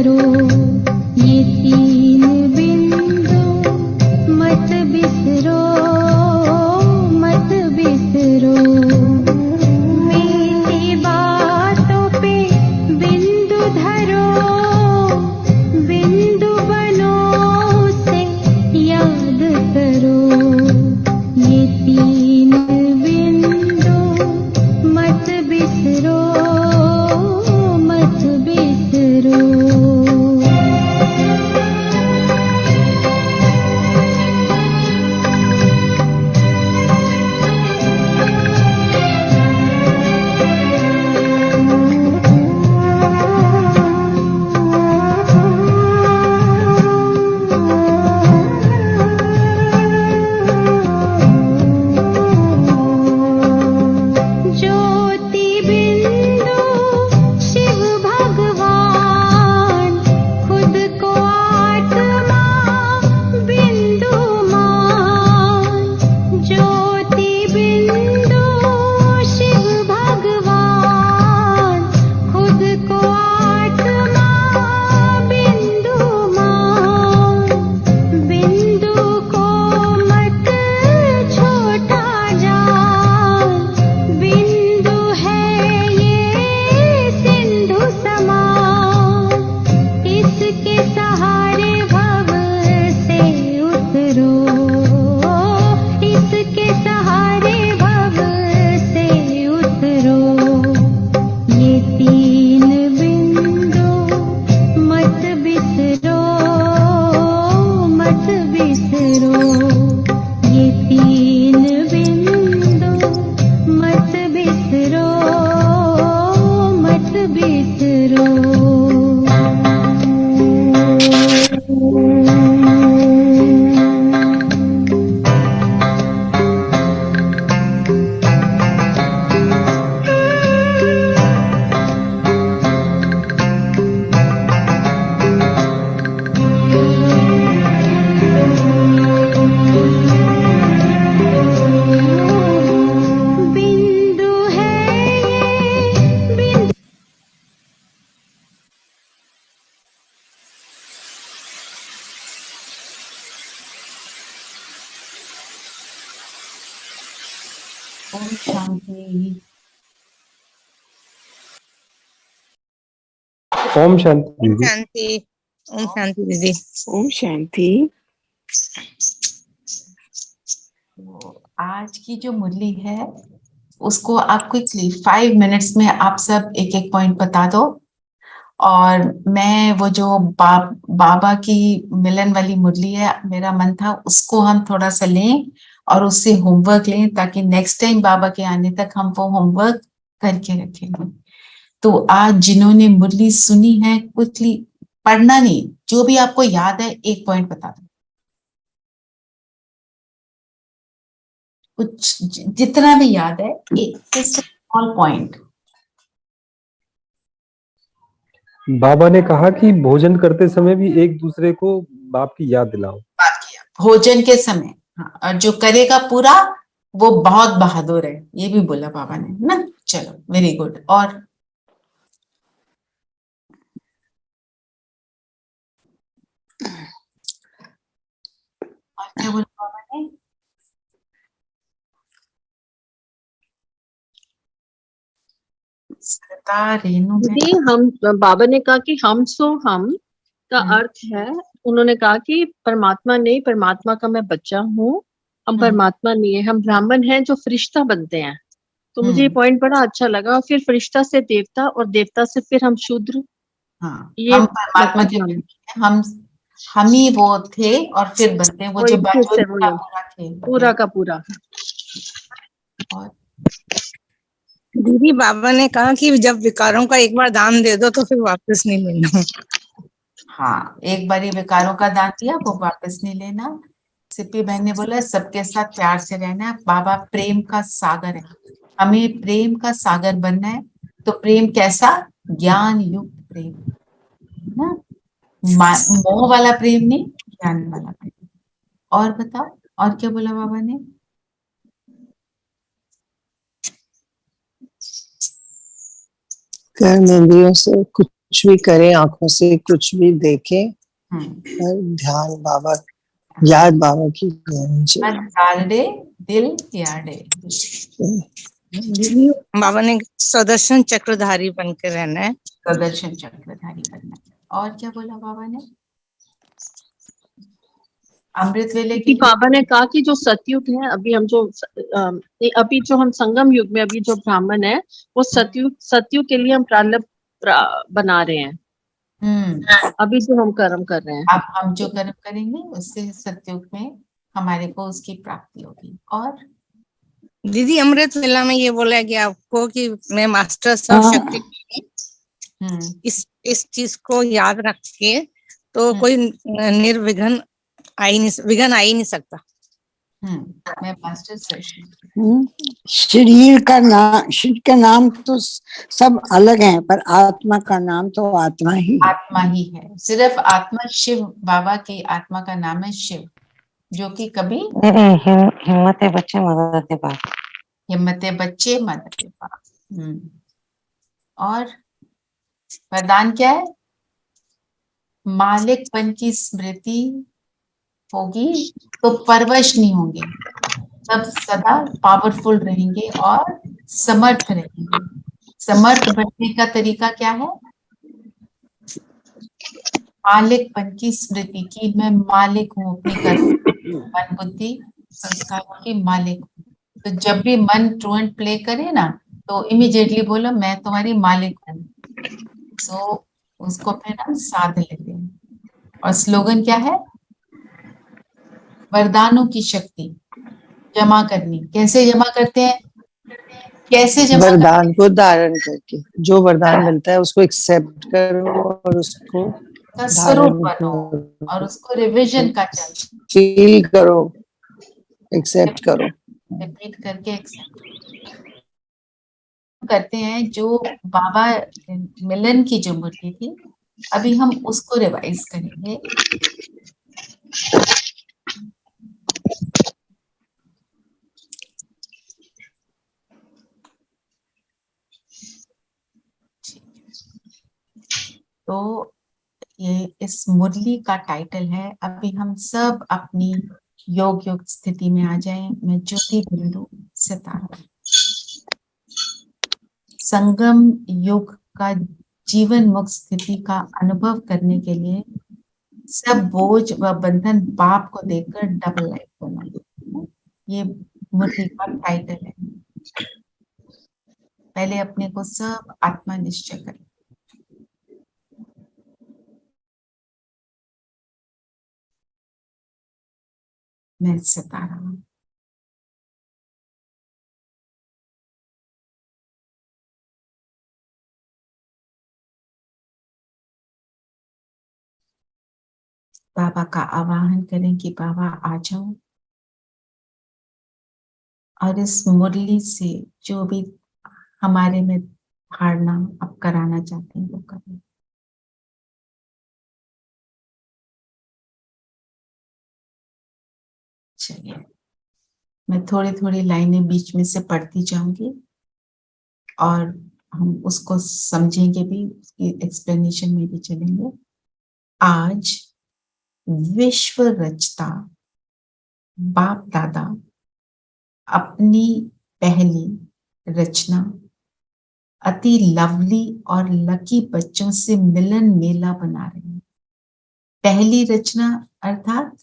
धरो, ये तीन बिंदु मत बिसरो, मत बिसरो। मीठी बातों पे बिंदु धरो, बिंदु बनो से याद करो, ये तीन बिंदु मत बिसरो, मत बिसरो। ज्योति बिंदु शिव भगवान, खुद को आत्मा बिंदु मान। ज्योति बिंदु शिव भगवान, खुद को आत्मा बिंदु मान। बिंदु को मत छोटा जान, बिंदु है ये सिंधु समान। इसके सहारे भव से उतरो, इसके सहारे भव से उतरो। ये तीन बिंदु मत बिसरो, मत बिसरो। ये तीन बिंदु मत बिसरो, मत बिसरो। बिंदु है ये बिंदु। ओम शांति। ओम शांति ओम दीदी। शांति। ओम शांति दीदी। ओम शांति। तो आज की जो मुरली है उसको आप क्विकली 5 मिनट्स में आप सब एक एक पॉइंट बता दो। और मैं वो जो बाबा की मिलन वाली मुरली है, मेरा मन था उसको हम थोड़ा सा लें और उससे होमवर्क लें, ताकि नेक्स्ट टाइम बाबा के आने तक हम वो होमवर्क करके रखेंगे। तो आज जिन्होंने मुरली सुनी है, क्विकली पढ़ना नहीं, जो भी आपको याद है एक पॉइंट बता दो, कुछ जितना भी याद है, एक जस्ट स्मॉल पॉइंट। बाबा ने कहा कि भोजन करते समय भी एक दूसरे को बाप की याद दिलाओ। भोजन के समय, हाँ, और जो करेगा पूरा वो बहुत बहादुर है, ये भी बोला बाबा ने, है ना। चलो, वेरी गुड। और क्या बोला बाबा ने? सदा रेणु में दीदी, हम बाबा ने कहा कि हम सो हम का अर्थ है, उन्होंने कहा कि परमात्मा नहीं, परमात्मा का मैं बच्चा हूँ, हम परमात्मा नहीं है, हम ब्राह्मण हैं जो फरिश्ता बनते हैं। तो मुझे ये पॉइंट बड़ा अच्छा लगा। फिर फरिश्ता से देवता और देवता से फिर हम शूद्र। हाँ, ये हम परमात्मा के मतलब हम ही वो थे और फिर बनते हैं वो जो फिर से पूरा वही पूरा थे। पूरा का पूरा। और दीदी, बाबा ने कहा कि जब विकारों का एक बार दान दे दो तो फिर वापस नहीं मिलना। हाँ, एक बार ये विकारों का दान दिया, वो वापस नहीं लेना। सिप्पी बहन ने बोला सबके साथ प्यार से रहना है। बाबा प्रेम का सागर है, हमें प्रेम का सागर बनना है। तो प्रेम कैसा? ज्ञान युक्त प्रेम ना, मोह वाला प्रेम नहीं, ज्ञान वाला प्रेम। और बताओ, और क्या बोला बाबा ने? कर्म इंद्रियों से कुछ कुछ भी करें, आंखों से कुछ भी देखें, हम्म, पर ध्यान बाबा, याद बाबा की रहनी चाहिए। मन डालडे दिल याडे। दीदी, बाबा ने सुदर्शन चक्रधारी बन के रहना है। प्रदर्शन चक्रधारी बनना है। और क्या बोला बाबा ने? अमृत वेले के कि लिए बाबा ने कहा कि जो सतयुग है, अभी हम जो अभी जो हम संगम युग में अभी जो ब्राह्मण है, वो सतयुग के लिए हम प्रारब्ध बना रहे हैं। अभी जो हम कर्म कर रहे हैं, अब हम जो कर्म करेंगे उससे सतयुग में हमारे को उसकी प्राप्ति होगी। और दीदी, अमृत वेला में ये बोला गया आपको कि मैं मास्टर सब हाँ। शक्ति, इस चीज को याद रख के तो कोई विघन आ ही नहीं सकता। मैं मास्टर सेशन। शरीर का नाम तो सब अलग है, पर आत्मा का नाम तो आत्मा ही है। आत्मा ही है, सिर्फ आत्मा शिव, बाबा की आत्मा का नाम है शिव, जो कि कभी हिम्मत है बच्चे मदद है बाप। हिम्मत बच्चे मदद बाप। और वरदान क्या है? मालिकपन की स्मृति होगी तो परवश नहीं होंगे, सब सदा पावरफुल रहेंगे और समर्थ रहेंगे। समर्थ बनने का तरीका क्या है? मालिकपन की स्मृति की मैं मालिक हूँ अपने कर्म, मन बुद्धि संस्कारों की मालिक हूँ। तो जब भी मन ट्रूएंट प्ले करे ना, तो इमीडिएटली बोलो मैं तुम्हारी मालिक हूँ। सो उसको फिर हम साध लेते हैं। और स्लोगन क्या है? वरदानों की शक्ति जमा करनी। कैसे जमा करते हैं? कैसे जमा वरदान को धारण करके जो वरदान मिलता है उसको एक्सेप्ट करो और उसको का स्वरूप धारण बनो करो, और उसको रिविजन का चल फील करो, एक्सेप्ट करो। रिपीट करके एक्सेप्ट करते हैं। जो बाबा मिलन की जो मूर्ति थी, अभी हम उसको रिवाइज करेंगे। तो ये इस मुरली का टाइटल है। अभी हम सब अपनी योग स्थिति में आ जाएं। मैं ज्योति बिंदु सितारा। संगम युग का जीवन मुक्त स्थिति का अनुभव करने के लिए सब बोझ व बंधन बाप को देकर डबल लाइफ बना। ये मुरली का टाइटल है। पहले अपने को सब आत्मा निश्चय करें। मैं सितारा हूं। बाबा का आवाहन करें कि बाबा आ जाओ और इस मुरली से जो भी हमारे में धारणा अब कराना चाहते हैं वो करें। चलिए, मैं थोड़ी थोड़ी लाइनें बीच में से पढ़ती जाऊंगी और हम उसको समझेंगे भी, उसकी एक्सप्लेनेशन में भी चलेंगे। आज विश्व रचता बाप दादा अपनी पहली रचना अति लवली और लकी बच्चों से मिलन मेला बना रहे हैं। पहली रचना अर्थात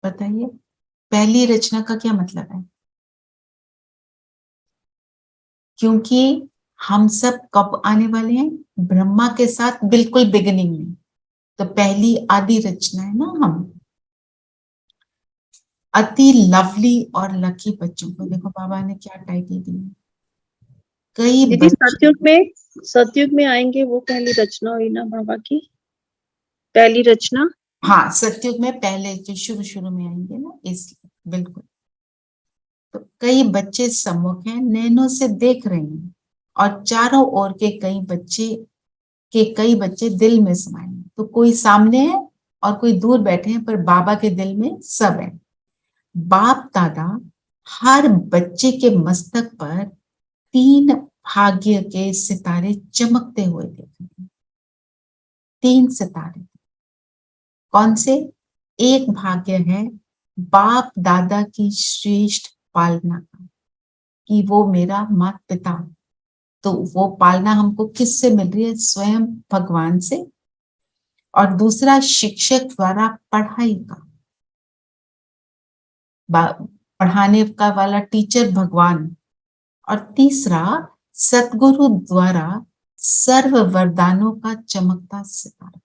बताइए, पहली रचना का क्या मतलब है? क्योंकि हम सब कब आने वाले हैं? ब्रह्मा के साथ बिल्कुल बिगिनिंग में। तो पहली आदि रचना है ना हम। अति लवली और लकी बच्चों को देखो बाबा ने क्या टाइटल दिया। कई दीदी सतयुग में आएंगे, वो पहली रचना हुई ना बाबा की, पहली रचना। हाँ, सतयुग में पहले जो शुरू में आएंगे ना, इस बिल्कुल। तो कई बच्चे सम्मुख हैं, नैनों से देख रहे हैं और चारों ओर के कई बच्चे दिल में समाये हैं। तो कोई सामने है और कोई दूर बैठे हैं, पर बाबा के दिल में सब है। बाप दादा हर बच्चे के मस्तक पर 3 भाग्य के सितारे चमकते हुए देखेंगे। 3 सितारे। कौन से? एक भाग्य है बाप दादा की श्रेष्ठ पालना का, कि वो मेरा माता पिता, तो वो पालना हमको किससे मिल रही है? स्वयं भगवान से। और दूसरा शिक्षक द्वारा पढ़ाई का, पढ़ाने का वाला टीचर भगवान। और तीसरा सतगुरु द्वारा सर्व वरदानों का चमकता सितारा,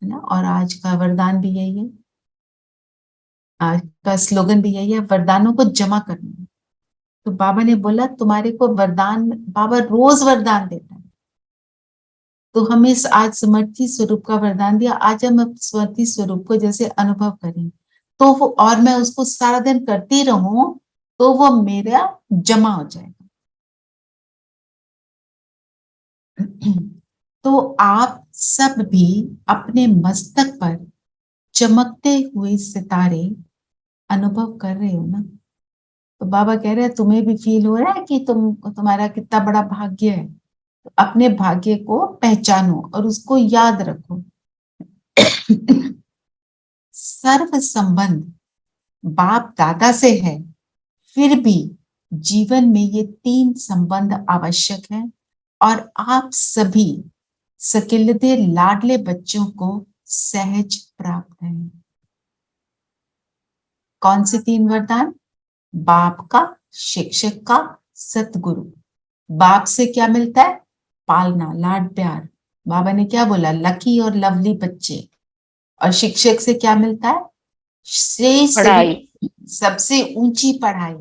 है ना। और आज का वरदान भी यही है, आज का स्लोगन भी यही है, वरदानों को जमा करना। तो बाबा ने बोला तुम्हारे को वरदान, बाबा रोज वरदान देता है, तो हमें इस आज समर्थी स्वरूप का वरदान दिया। आज हम समर्थी स्वरूप को जैसे अनुभव करें, तो वो, और मैं उसको सारा दिन करती रहूं, तो वो मेरा जमा हो जाएगा। तो आप सब भी अपने मस्तक पर चमकते हुए सितारे अनुभव कर रहे हो ना। तो बाबा कह रहे हैं तुम्हें भी फील हो रहा है कि तुम्हारा कितना बड़ा भाग्य है। तो अपने भाग्य को पहचानो और उसको याद रखो। सर्व संबंध बाप दादा से है, फिर भी जीवन में ये 3 संबंध आवश्यक है। और आप सभी सकिलते लाडले बच्चों को सहज प्राप्त है। कौन से 3 वरदान? बाप का, शिक्षक का, सतगुरु। बाप से क्या मिलता है? पालना, लाड प्यार। बाबा ने क्या बोला? लकी और लवली बच्चे। और शिक्षक से क्या मिलता है? श्रेष्ठ पढ़ाई, सबसे ऊंची पढ़ाई।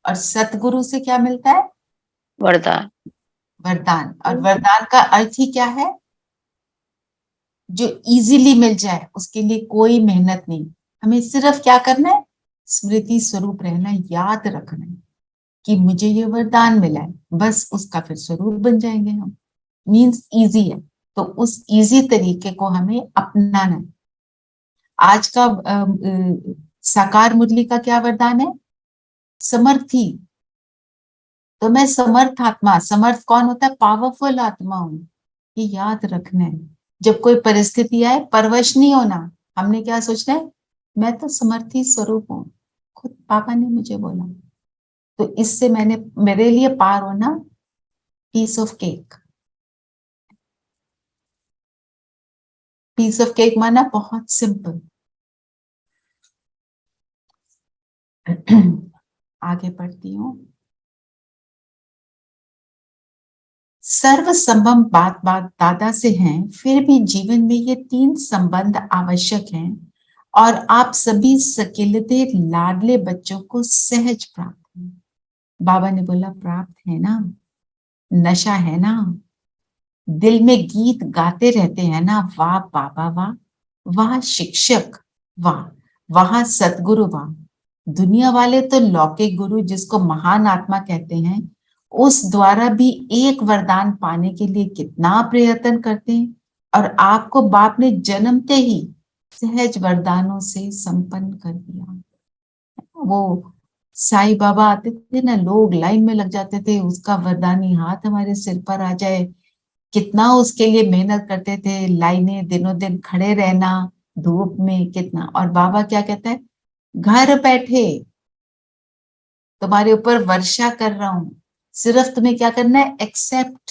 और सतगुरु से क्या मिलता है? वरदान। वरदान। और वरदान का अर्थ ही क्या है? जो इजीली मिल जाए, उसके लिए कोई मेहनत नहीं। हमें सिर्फ क्या करना है? स्मृति स्वरूप रहना, याद रखना है कि मुझे ये वरदान मिला है, बस उसका फिर स्वरूप बन जाएंगे हम। मीन्स इजी है, तो उस इजी तरीके को हमें अपनाना है। आज का साकार मुरली का क्या वरदान है? समर्थी। तो मैं समर्थ आत्मा, समर्थ कौन होता है? पावरफुल आत्मा हूं, ये याद रखना है। जब कोई परिस्थिति आए, परवश नहीं होना। हमने क्या सोचना है? मैं तो समर्थी स्वरूप हूँ, खुद पापा ने मुझे बोला। तो इससे मेरे लिए पार होना piece of cake. Piece of cake माना बहुत सिंपल। आगे बढ़ती हूँ। सर्व संबंध बात दादा से हैं, फिर भी जीवन में ये 3 संबंध आवश्यक हैं। और आप सभी सकिलते लाडले बच्चों को सहज प्राप्त है। बाबा ने बोला प्राप्त है ना, नशा है ना, दिल में गीत गाते रहते हैं ना, वाह बाबा वाह, वाह शिक्षक वाह, वाह सतगुरु वाह। दुनिया वाले तो लौकिक गुरु, जिसको महान आत्मा कहते हैं, उस द्वारा भी एक वरदान पाने के लिए कितना प्रयत्न करते हैं। और आपको बाप ने जन्मते ही सहज वरदानों से संपन्न कर दिया। वो साईं बाबा आते थे ना, लोग लाइन में लग जाते थे, उसका वरदानी हाथ हमारे सिर पर आ जाए। कितना उसके लिए मेहनत करते थे, लाइनें दिनों दिन खड़े रहना धूप में कितना। और बाबा क्या कहता है? घर बैठे तुम्हारे ऊपर वर्षा कर रहा हूं, सिर्फ तुम्हें क्या करना है? एक्सेप्ट।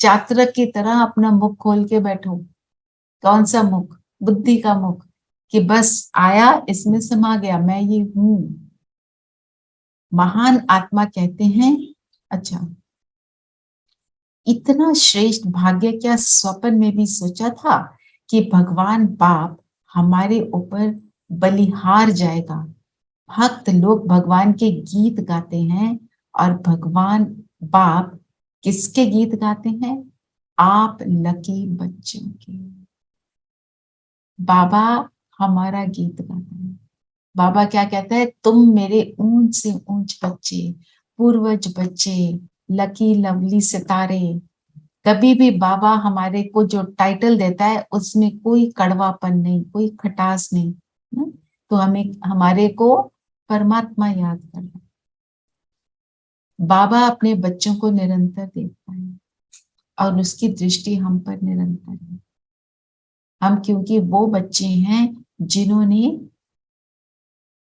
चातरक की तरह अपना मुख खोल के बैठो। कौन सा मुख? बुद्धि का मुख, कि बस आया, इसमें समा गया, मैं ये हूं। महान आत्मा कहते हैं, अच्छा इतना श्रेष्ठ भाग्य क्या स्वप्न में भी सोचा था कि भगवान बाप हमारे ऊपर बलिहार जाएगा। भक्त लोग भगवान के गीत गाते हैं, और भगवान बाप किसके गीत गाते हैं? आप लकी बच्चों के। बाबा हमारा गीत गाता है। बाबा क्या कहता है? तुम मेरे ऊंच से ऊंच बच्चे, पूर्वज बच्चे, लकी लवली सितारे। कभी भी बाबा हमारे को जो टाइटल देता है, उसमें कोई कड़वापन नहीं, कोई खटास नहीं, तो हमें हमारे को परमात्मा याद करना। बाबा अपने बच्चों को निरंतर देखता है और उसकी दृष्टि हम पर निरंतर है। हम क्योंकि वो बच्चे हैं जिन्होंने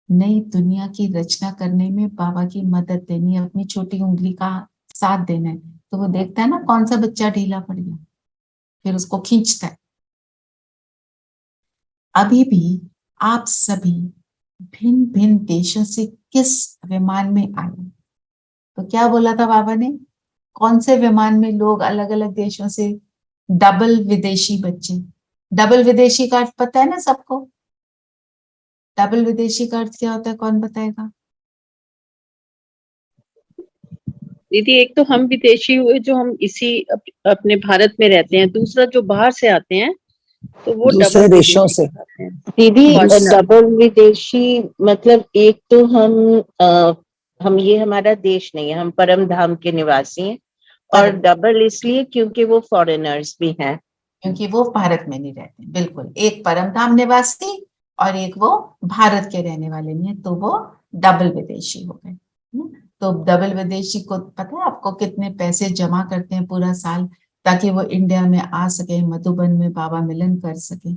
नई दुनिया की रचना करने में बाबा की मदद देनी है, अपनी छोटी उंगली का साथ देना है। तो वो देखता है ना कौन सा बच्चा ढीला पड़ गया, फिर उसको खींचता है। अभी भी आप सभी भिन्न भिन्न देशों से किस विमान में आए? तो क्या बोला था बाबा ने? कौन से विमान में लोग अलग अलग देशों से? डबल विदेशी बच्चे। डबल विदेशी का अर्थ पता है ना सबको? डबल विदेशी का अर्थ क्या होता है, कौन बताएगा? दीदी, एक तो हम विदेशी हुए जो हम इसी अपने भारत में रहते हैं, दूसरा जो बाहर से आते हैं तो वो दूसरे डबल देशों विदेशी से। कहलाते हैं। दीदी फॉरेनर। डबल विदेशी मतलब एक तो हम ये हमारा देश नहीं है, हम परम धाम के निवासी हैं। और Correct. डबल इसलिए क्योंकि वो फॉरेनर्स भी हैं। क्योंकि वो भारत में नहीं रहते। बिल्कुल, एक परमधाम निवासी और एक वो भारत के रहने वाले नहीं है, तो वो डबल विदेशी हो गए। तो डबल विदेशी को पता है आपको कितने पैसे जमा करते हैं पूरा साल, ताकि वो इंडिया में आ सके, मधुबन में बाबा मिलन कर सके।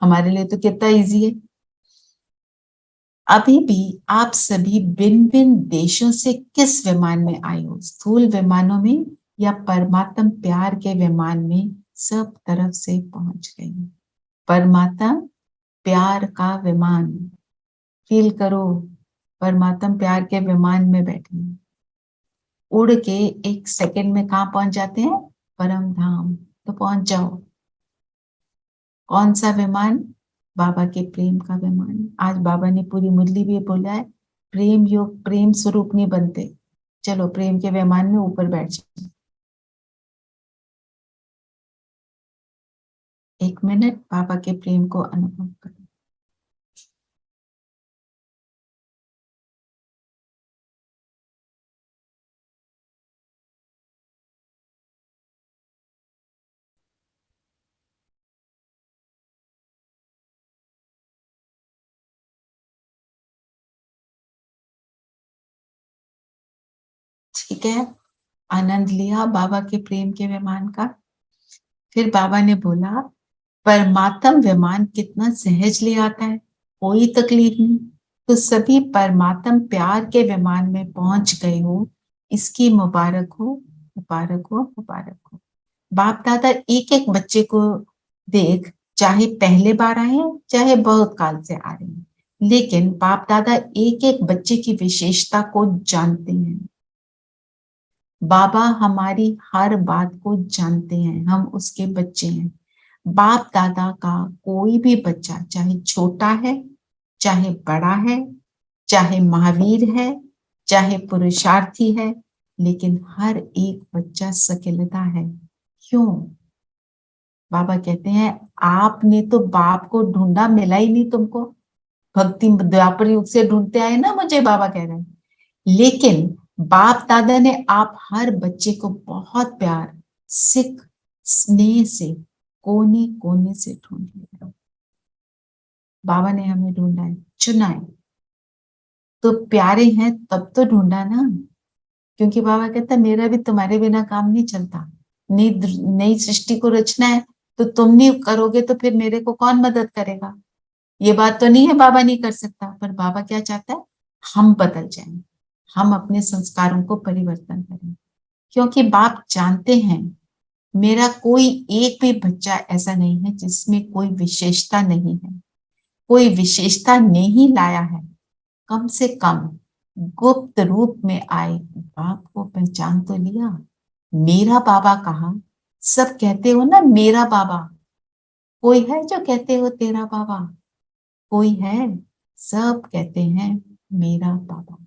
हमारे लिए तो कितना इजी है। अभी भी आप सभी भिन्न भिन्न देशों से किस विमान में आए हो? स्थूल विमानों में या परमात्म प्यार के विमान में सब तरफ से पहुंच गए? परमात्मा प्यार का विमान फील करो। परमात्म प्यार के विमान में बैठे, उड़ के एक सेकंड में कहाँ पहुंच जाते हैं? परम धाम। तो पहुंच जाओ। कौन सा विमान? बाबा के प्रेम का विमान। आज बाबा ने पूरी मुरली भी बोला है, प्रेम योग प्रेम स्वरूप नहीं बनते। चलो प्रेम के विमान में ऊपर बैठ जाओ। एक मिनट बाबा के प्रेम को अनुभव करो। ठीक है, आनंद लिया बाबा के प्रेम के विमान का। फिर बाबा ने बोला, परमात्म विमान कितना सहज ले आता है, कोई तकलीफ नहीं। तो सभी परमात्म प्यार के विमान में पहुंच गए हो, इसकी मुबारक हो, मुबारक हो, मुबारक हो। बाप दादा एक एक बच्चे को देख, चाहे पहले बार आए हैं चाहे बहुत काल से आ रहे हैं, लेकिन बाप दादा एक एक बच्चे की विशेषता को जानते हैं। बाबा हमारी हर बात को जानते हैं, हम उसके बच्चे हैं। बाप दादा का कोई भी बच्चा, चाहे छोटा है चाहे बड़ा है, चाहे महावीर है चाहे पुरुषार्थी है, लेकिन हर एक बच्चा सकिलता है। क्यों? बाबा कहते हैं, आपने तो बाप को ढूंढा, मिला ही नहीं तुमको। भक्ति द्वापर युग से ढूंढते आए ना मुझे, बाबा कह रहे हैं। लेकिन बाप दादा ने आप हर बच्चे को बहुत प्यार, सिख, स्नेह से, कोने कोने से ढूंढ लिया। बाबा ने हमें ढूंढा है, चुना है, तो प्यारे हैं तब तो ढूंढा ना। क्योंकि बाबा कहता मेरा भी तुम्हारे बिना काम नहीं चलता। नई नई सृष्टि को रचना है, तो तुम नहीं करोगे तो फिर मेरे को कौन मदद करेगा? ये बात तो नहीं है बाबा नहीं कर सकता, पर बाबा क्या चाहता है? हम बदल जाएं, हम अपने संस्कारों को परिवर्तन करें। क्योंकि बाप जानते हैं मेरा कोई एक भी बच्चा ऐसा नहीं है जिसमें कोई विशेषता नहीं है। कोई विशेषता नहीं लाया है, कम से कम गुप्त रूप में आए बाप को पहचान तो लिया। मेरा बाबा कहा, सब कहते हो ना मेरा बाबा, कोई है जो कहते हो तेरा बाबा? कोई है? सब कहते हैं मेरा बाबा।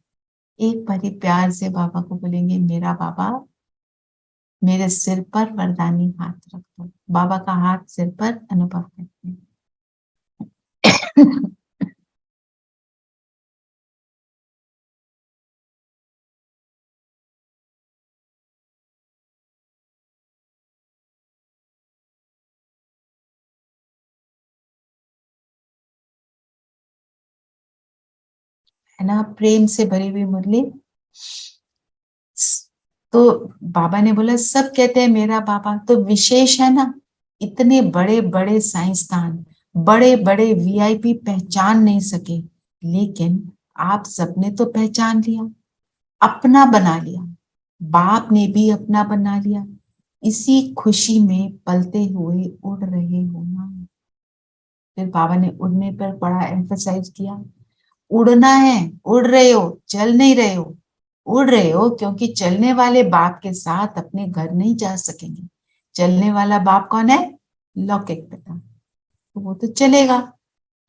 एक बारी प्यार से बाबा को बोलेंगे, मेरा बाबा, मेरे सिर पर वरदानी हाथ रख दो। बाबा का हाथ सिर पर अनुभव करते हैं। है ना, प्रेम से भरी हुई मुरली। तो बाबा ने बोला सब कहते हैं मेरा बाबा, तो विशेष है ना, इतने बड़े बड़े साइंसदान, बड़े बड़े वीआईपी पहचान नहीं सके, लेकिन आप सबने तो पहचान लिया, अपना बना लिया, बाप ने भी अपना बना लिया। इसी खुशी में पलते हुए उड़ रहे हो ना। फिर बाबा ने उड़ने पर बड़ा एम्फसाइज किया, उड़ना है, उड़ रहे हो, चल नहीं रहे हो। उड़ रहे हो क्योंकि चलने वाले बाप के साथ अपने घर नहीं जा सकेंगे। चलने वाला बाप कौन है? लौकिक पिता, तो वो तो चलेगा,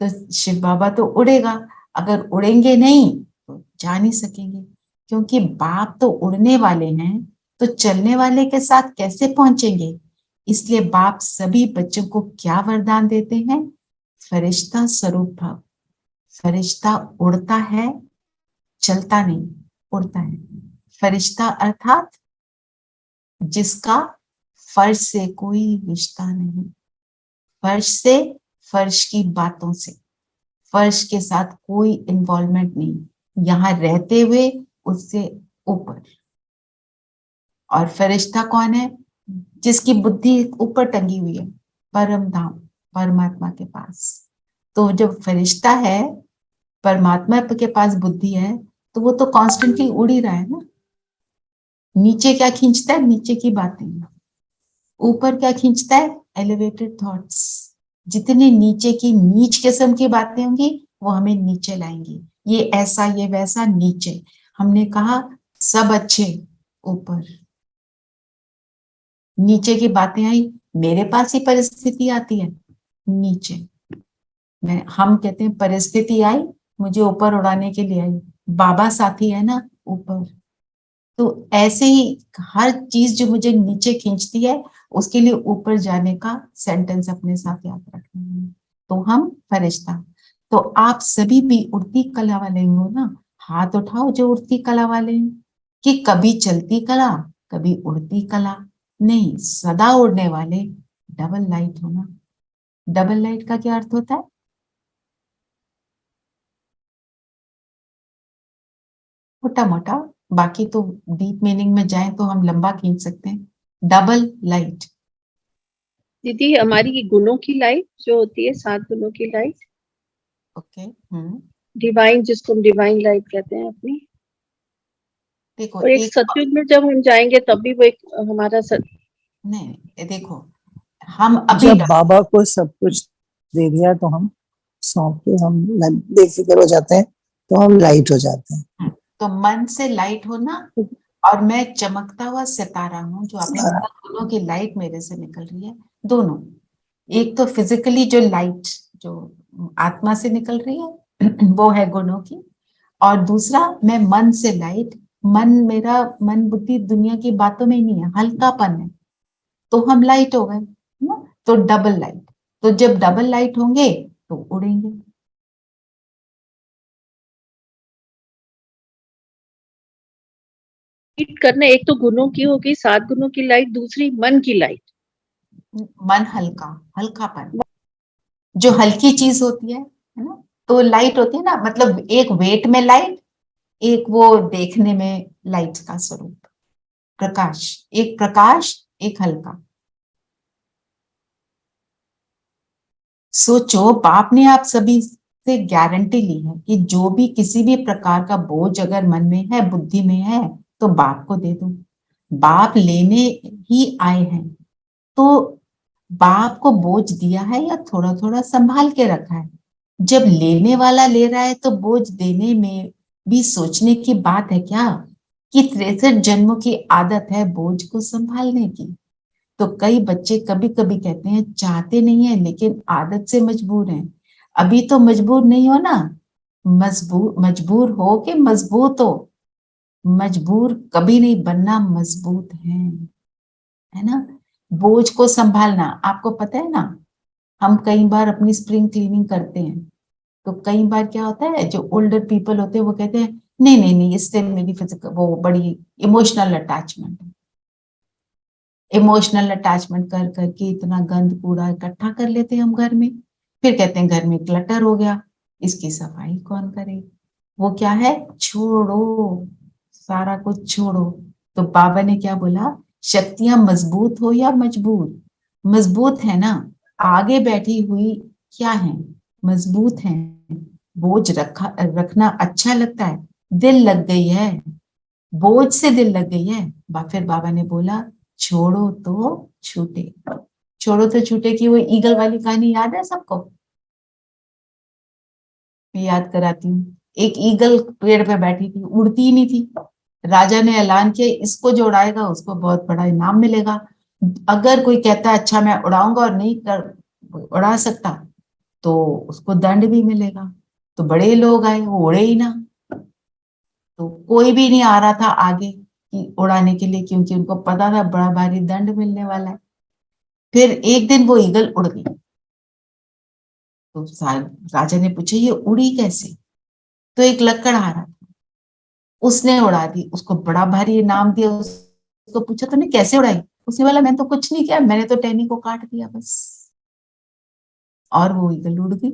तो शिव बाबा तो उड़ेगा। अगर उड़ेंगे नहीं तो जा नहीं सकेंगे, क्योंकि बाप तो उड़ने वाले हैं, तो चलने वाले के साथ कैसे पहुंचेंगे? इसलिए बाप सभी बच्चों को क्या वरदान देते हैं? फरिश्ता स्वरूप भाव। फरिश्ता उड़ता है, चलता नहीं, उड़ता है। फरिश्ता अर्थात जिसका फर्श से कोई रिश्ता नहीं, फर्श से, फर्श की बातों से, फर्श के साथ कोई इन्वॉल्वमेंट नहीं, यहाँ रहते हुए उससे ऊपर। और फरिश्ता कौन है? जिसकी बुद्धि ऊपर टंगी हुई है, परम धाम, परमात्मा के पास। तो जब फरिश्ता है, परमात्मा के पास बुद्धि है, तो वो तो कॉन्स्टेंटली उड़ ही रहा है ना। नीचे क्या खींचता है? नीचे की बातें। ऊपर क्या खींचता है? Elevated thoughts. जितने नीचे की, नीच किस्म की बातें होंगी, वो हमें नीचे लाएंगी। ये ऐसा, ये वैसा, नीचे। हमने कहा सब अच्छे, ऊपर। नीचे की बातें आई, मेरे पास ही परिस्थिति आती है, नीचे। हम कहते हैं परिस्थिति आई, मुझे ऊपर उड़ाने के लिए आई, बाबा साथी है ना ऊपर। तो ऐसे ही हर चीज जो मुझे नीचे खींचती है, उसके लिए ऊपर जाने का सेंटेंस अपने साथ याद रखना है। तो हम फरिश्ता। तो आप सभी भी उड़ती कला वाले हो ना, हाथ उठाओ जो उड़ती कला वाले हैं, कि कभी चलती कला, कभी उड़ती कला नहीं, सदा उड़ने वाले डबल लाइट हो ना। डबल लाइट का क्या अर्थ होता है? मोटा मोटा, बाकी तो डीप मीनिंग में जाए तो हम लंबा खींच सकते हैं। Double light. दीदी हमारी गुणों की लाइट जो होती है, 7 गुणों की लाइट, ओके। डिवाइन, जिसको हम डिवाइन लाइट कहते हैं अपनी। देखो और एक एक, सतयुग में जब हम जाएंगे तब भी वो एक हमारा नहीं देखो, हम अभी जब बाबा को सब कुछ दे दिया तो हम सौंप के हम बेफिक्र हो जाते हैं, तो हम लाइट हो जाते हैं। तो मन से लाइट होना, और मैं चमकता हुआ सितारा हूँ, जो आपने कहा दोनों की लाइट मेरे से निकल रही है। दोनों, एक तो फिजिकली जो लाइट जो आत्मा से निकल रही है वो है गुणों की, और दूसरा मैं मन से लाइट। मन, मेरा मन बुद्धि दुनिया की बातों में ही नहीं है, हल्कापन है, तो हम लाइट हो गए ना। तो डबल लाइट। तो जब डबल लाइट होंगे तो उड़ेंगे। करना। एक तो गुणों की होगी, 7 गुणों की लाइट, दूसरी मन की लाइट। मन हल्का, हल्कापन, जो हल्की चीज होती है ना, तो लाइट होती है ना, मतलब एक वेट में लाइट, एक वो देखने में लाइट का स्वरूप, प्रकाश। एक प्रकाश, एक हल्का। सोचो, बाप ने आप सभी से गारंटी ली है कि जो भी किसी भी प्रकार का बोझ अगर मन में है, बुद्धि में है, तो बाप को दे दो। बाप लेने ही आए हैं, तो बाप को बोझ दिया है या थोड़ा थोड़ा संभाल के रखा है? जब लेने वाला ले रहा है तो बोझ देने में भी सोचने की बात है क्या, कि 63 जन्मों की आदत है बोझ को संभालने की। तो कई बच्चे कभी कभी कहते हैं चाहते नहीं है, लेकिन आदत से मजबूर हैं। अभी तो मजबूर नहीं हो ना, मजबूर हो के मजबूत हो। मजबूर कभी नहीं बनना, मजबूत है ना। बोझ को संभालना, आपको पता है ना, हम कई बार अपनी स्प्रिंग क्लीनिंग करते हैं, तो कई बार क्या होता है, जो ओल्डर पीपल होते हैं वो कहते हैं नहीं नहीं नहीं, इससे मेरी फिजिकल वो बड़ी इमोशनल अटैचमेंट है। इमोशनल अटैचमेंट कर करके इतना गंद कूड़ा इकट्ठा कर लेते हैं हम घर में, फिर कहते हैं घर में क्लटर हो गया, इसकी सफाई कौन करे? वो क्या है, छोड़ो, सारा कुछ छोड़ो। तो बाबा ने क्या बोला, शक्तियां मजबूत हो या मजबूत, मजबूत है ना, आगे बैठी हुई क्या है, मजबूत है, बोझ रखना अच्छा लगता है, दिल लग गई है, बोझ से दिल लग गई है। फिर बाबा ने बोला छोड़ो तो छूटे, छोड़ो तो छूटे की वो ईगल वाली कहानी याद है सबको, मैं याद कराती हूँ। एक ईगल पेड़ पे बैठी थी, उड़ती ही नहीं थी। राजा ने ऐलान किया इसको जो उड़ाएगा उसको बहुत बड़ा इनाम मिलेगा। अगर कोई कहता है अच्छा मैं उड़ाऊंगा और नहीं कर उड़ा सकता तो उसको दंड भी मिलेगा। तो बड़े लोग आए, वो उड़े ही ना, तो कोई भी नहीं आ रहा था आगे कि उड़ाने के लिए, क्योंकि उनको पता था बड़ा भारी दंड मिलने वाला है। फिर एक दिन वो ईगल उड़ गई, तो राजा ने पूछा ये उड़ी कैसे, तो एक लक्कड़ आ रहा था, उसने उड़ा दी, उसको बड़ा भारी इनाम दिया। उसको पूछा तूने कैसे उड़ाई, उसने बोला मैंने तो कुछ नहीं किया, मैंने तो टहनी को काट दिया बस, और वो ईगल उड़ गई।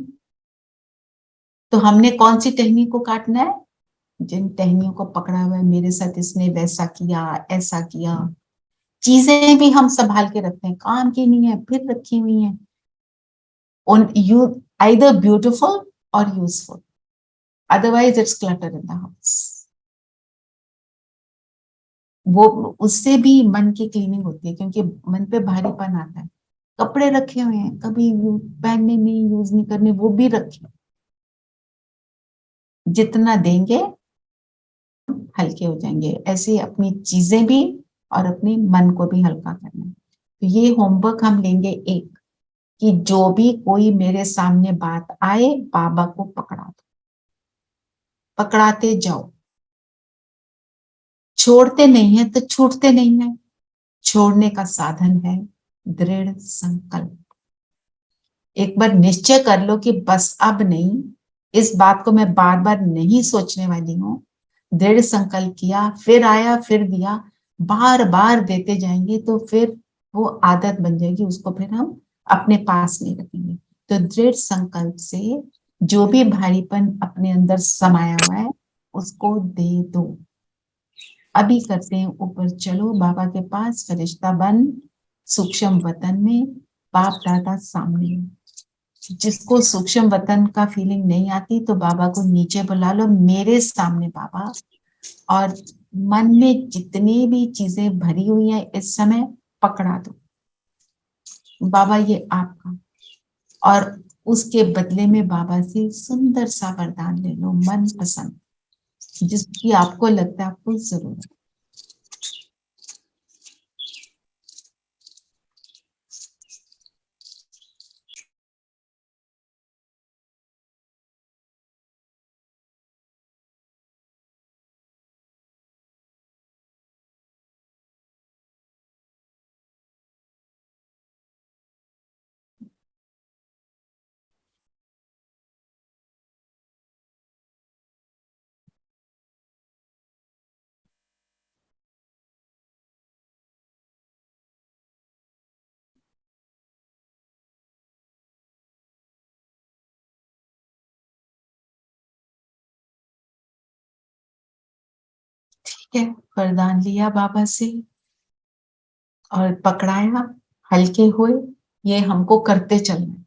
तो हमने कौन सी टहनी को काटना है, जिन टहनियों को पकड़ा हुआ है, मेरे साथ इसने वैसा किया, ऐसा किया। चीजें भी हम संभाल के रखते हैं, काम की नहीं है फिर रखी हुई है, on you either beautiful or useful, otherwise it's clutter in the house। वो उससे भी मन की क्लीनिंग होती है, क्योंकि मन पे भारीपन आता है। कपड़े रखे हुए हैं, कभी पहनने नहीं, यूज नहीं करने, वो भी रखे, जितना देंगे हल्के हो जाएंगे। ऐसे अपनी चीजें भी और अपने मन को भी हल्का करना है। तो ये होमवर्क हम लेंगे एक, कि जो भी कोई मेरे सामने बात आए, बाबा को पकड़ा दो, पकड़ाते जाओ। छोड़ते नहीं है तो छूटते नहीं है। छोड़ने का साधन है दृढ़ संकल्प। एक बार निश्चय कर लो कि बस अब नहीं, इस बात को मैं बार बार नहीं सोचने वाली हूँ। दृढ़ संकल्प किया, फिर आया, फिर दिया, बार बार देते जाएंगे तो फिर वो आदत बन जाएगी, उसको फिर हम अपने पास नहीं रखेंगे। तो दृढ़ संकल्प से जो भी भारीपन अपने अंदर समाया हुआ है उसको दे दो। अभी करते हैं ऊपर चलो बाबा के पास, फरिश्ता बन, सूक्ष्म वतन में, बाप दादा सामने। जिसको सूक्ष्म वतन का फीलिंग नहीं आती तो बाबा को नीचे बुला लो, मेरे सामने बाबा, और मन में जितनी भी चीजें भरी हुई हैं इस समय पकड़ा दो, बाबा ये आपका। और उसके बदले में बाबा से सुंदर सा वरदान ले लो, मन पसंद, जिसकी आपको लगता है आपको जरूरत है। ठीक है, वरदान लिया बाबा से और पकड़ाया, हल्के हुए, ये हमको करते चलना है।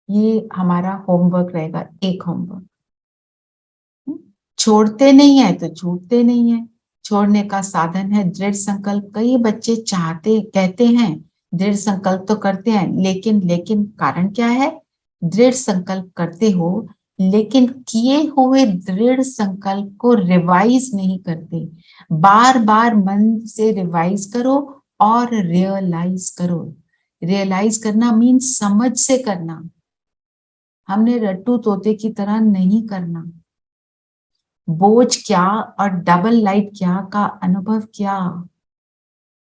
ये हमारा होमवर्क रहेगा, एक होमवर्क। छोड़ते नहीं है तो छूटते नहीं है। छोड़ने का साधन है दृढ़ संकल्प। कई बच्चे चाहते, कहते हैं दृढ़ संकल्प तो करते हैं, लेकिन कारण क्या है, दृढ़ संकल्प करते हो लेकिन किए हुए दृढ़ संकल्प को रिवाइज नहीं करते। बार बार मन से रिवाइज करो और रियलाइज करो। रियलाइज करना मीन्स समझ से करना, हमने रट्टू तोते की तरह नहीं करना। बोझ क्या और डबल लाइट क्या का अनुभव क्या,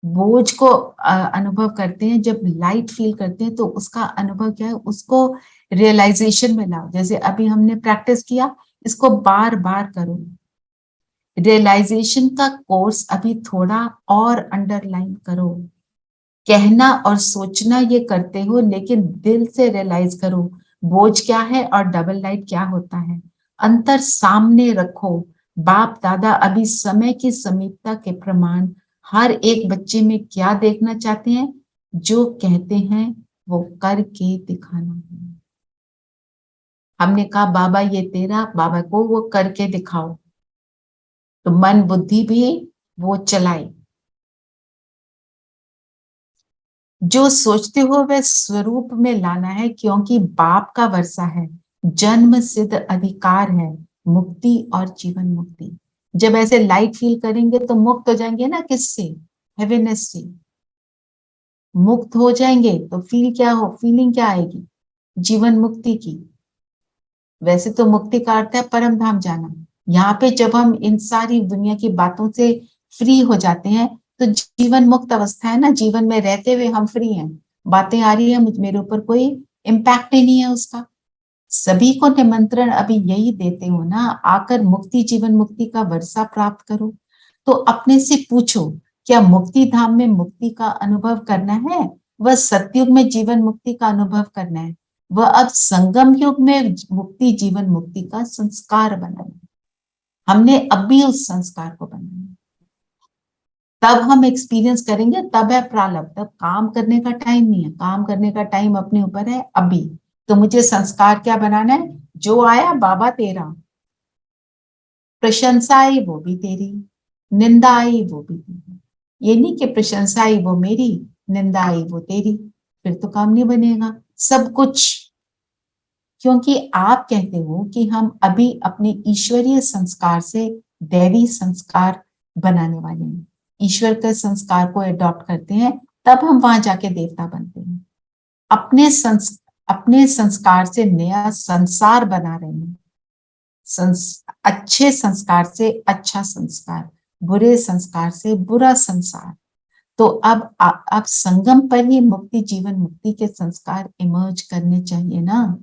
बोझ को अनुभव करते हैं, जब लाइट फील करते हैं तो उसका अनुभव क्या है, उसको रियलाइजेशन में लाओ। जैसे अभी हमने प्रैक्टिस किया, इसको बार बार करो। रियलाइजेशन का कोर्स अभी थोड़ा और अंडरलाइन करो। कहना और सोचना ये करते हो लेकिन दिल से रियलाइज करो बोझ क्या है और डबल लाइट क्या होता है। अंतर सामने रखो। बाप दादा अभी समय की समीपता के प्रमाण हर एक बच्चे में क्या देखना चाहते हैं? जो कहते हैं वो करके दिखाना है। हमने कहा बाबा ये तेरा, बाबा को वो करके दिखाओ, तो मन बुद्धि भी वो चलाए। जो सोचते हो वह स्वरूप में लाना है, क्योंकि बाप का वर्षा है, जन्म सिद्ध अधिकार है, मुक्ति और जीवन मुक्ति। जब ऐसे लाइट फील करेंगे तो मुक्त हो जाएंगे ना, किससे? हैवीनेस से मुक्त हो जाएंगे तो फीलिंग क्या आएगी? जीवन मुक्ति की। वैसे तो मुक्ति का अर्थ है परम धाम जाना। यहाँ पे जब हम इन सारी दुनिया की बातों से फ्री हो जाते हैं तो जीवन मुक्त अवस्था है ना, जीवन में रहते हुए हम फ्री हैं। बातें आ रही है, मुझ मेरे ऊपर कोई इम्पैक्ट ही नहीं है उसका। सभी को निमंत्रण अभी यही देते हो ना, आकर मुक्ति जीवन मुक्ति का वर्षा प्राप्त करो। तो अपने से पूछो, क्या मुक्ति धाम में मुक्ति का अनुभव करना है? वह सतयुग में जीवन मुक्ति का अनुभव करना है? वह अब संगम युग में मुक्ति जीवन मुक्ति का संस्कार बनाना है। हमने अब भी उस संस्कार को बनाना है, तब हम एक्सपीरियंस करेंगे। तब है प्रारब्ध, तब काम करने का टाइम नहीं है। काम करने का टाइम अपने ऊपर है अभी। तो मुझे संस्कार क्या बनाना है? जो आया बाबा तेरा, प्रशंसा आई वो भी तेरी, निंदा आई वो भी तेरी। ये नहीं कि प्रशंसा आई वो मेरी, निंदा आई वो तेरी, फिर तो काम नहीं बनेगा। सब कुछ, क्योंकि आप कहते हो कि हम अभी अपने ईश्वरीय संस्कार से दैवी संस्कार बनाने वाले हैं। ईश्वर के संस्कार को अडॉप्ट करते हैं, तब हम वहां जाके देवता बनते हैं। अपने संस्कार से नया संसार बना रहे हैं। अच्छे संस्कार से अच्छा संस्कार, बुरे संस्कार से बुरा संसार। तो अब संगम पर ही मुक्ति जीवन मुक्ति के संस्कार इमर्ज करने चाहिए ना।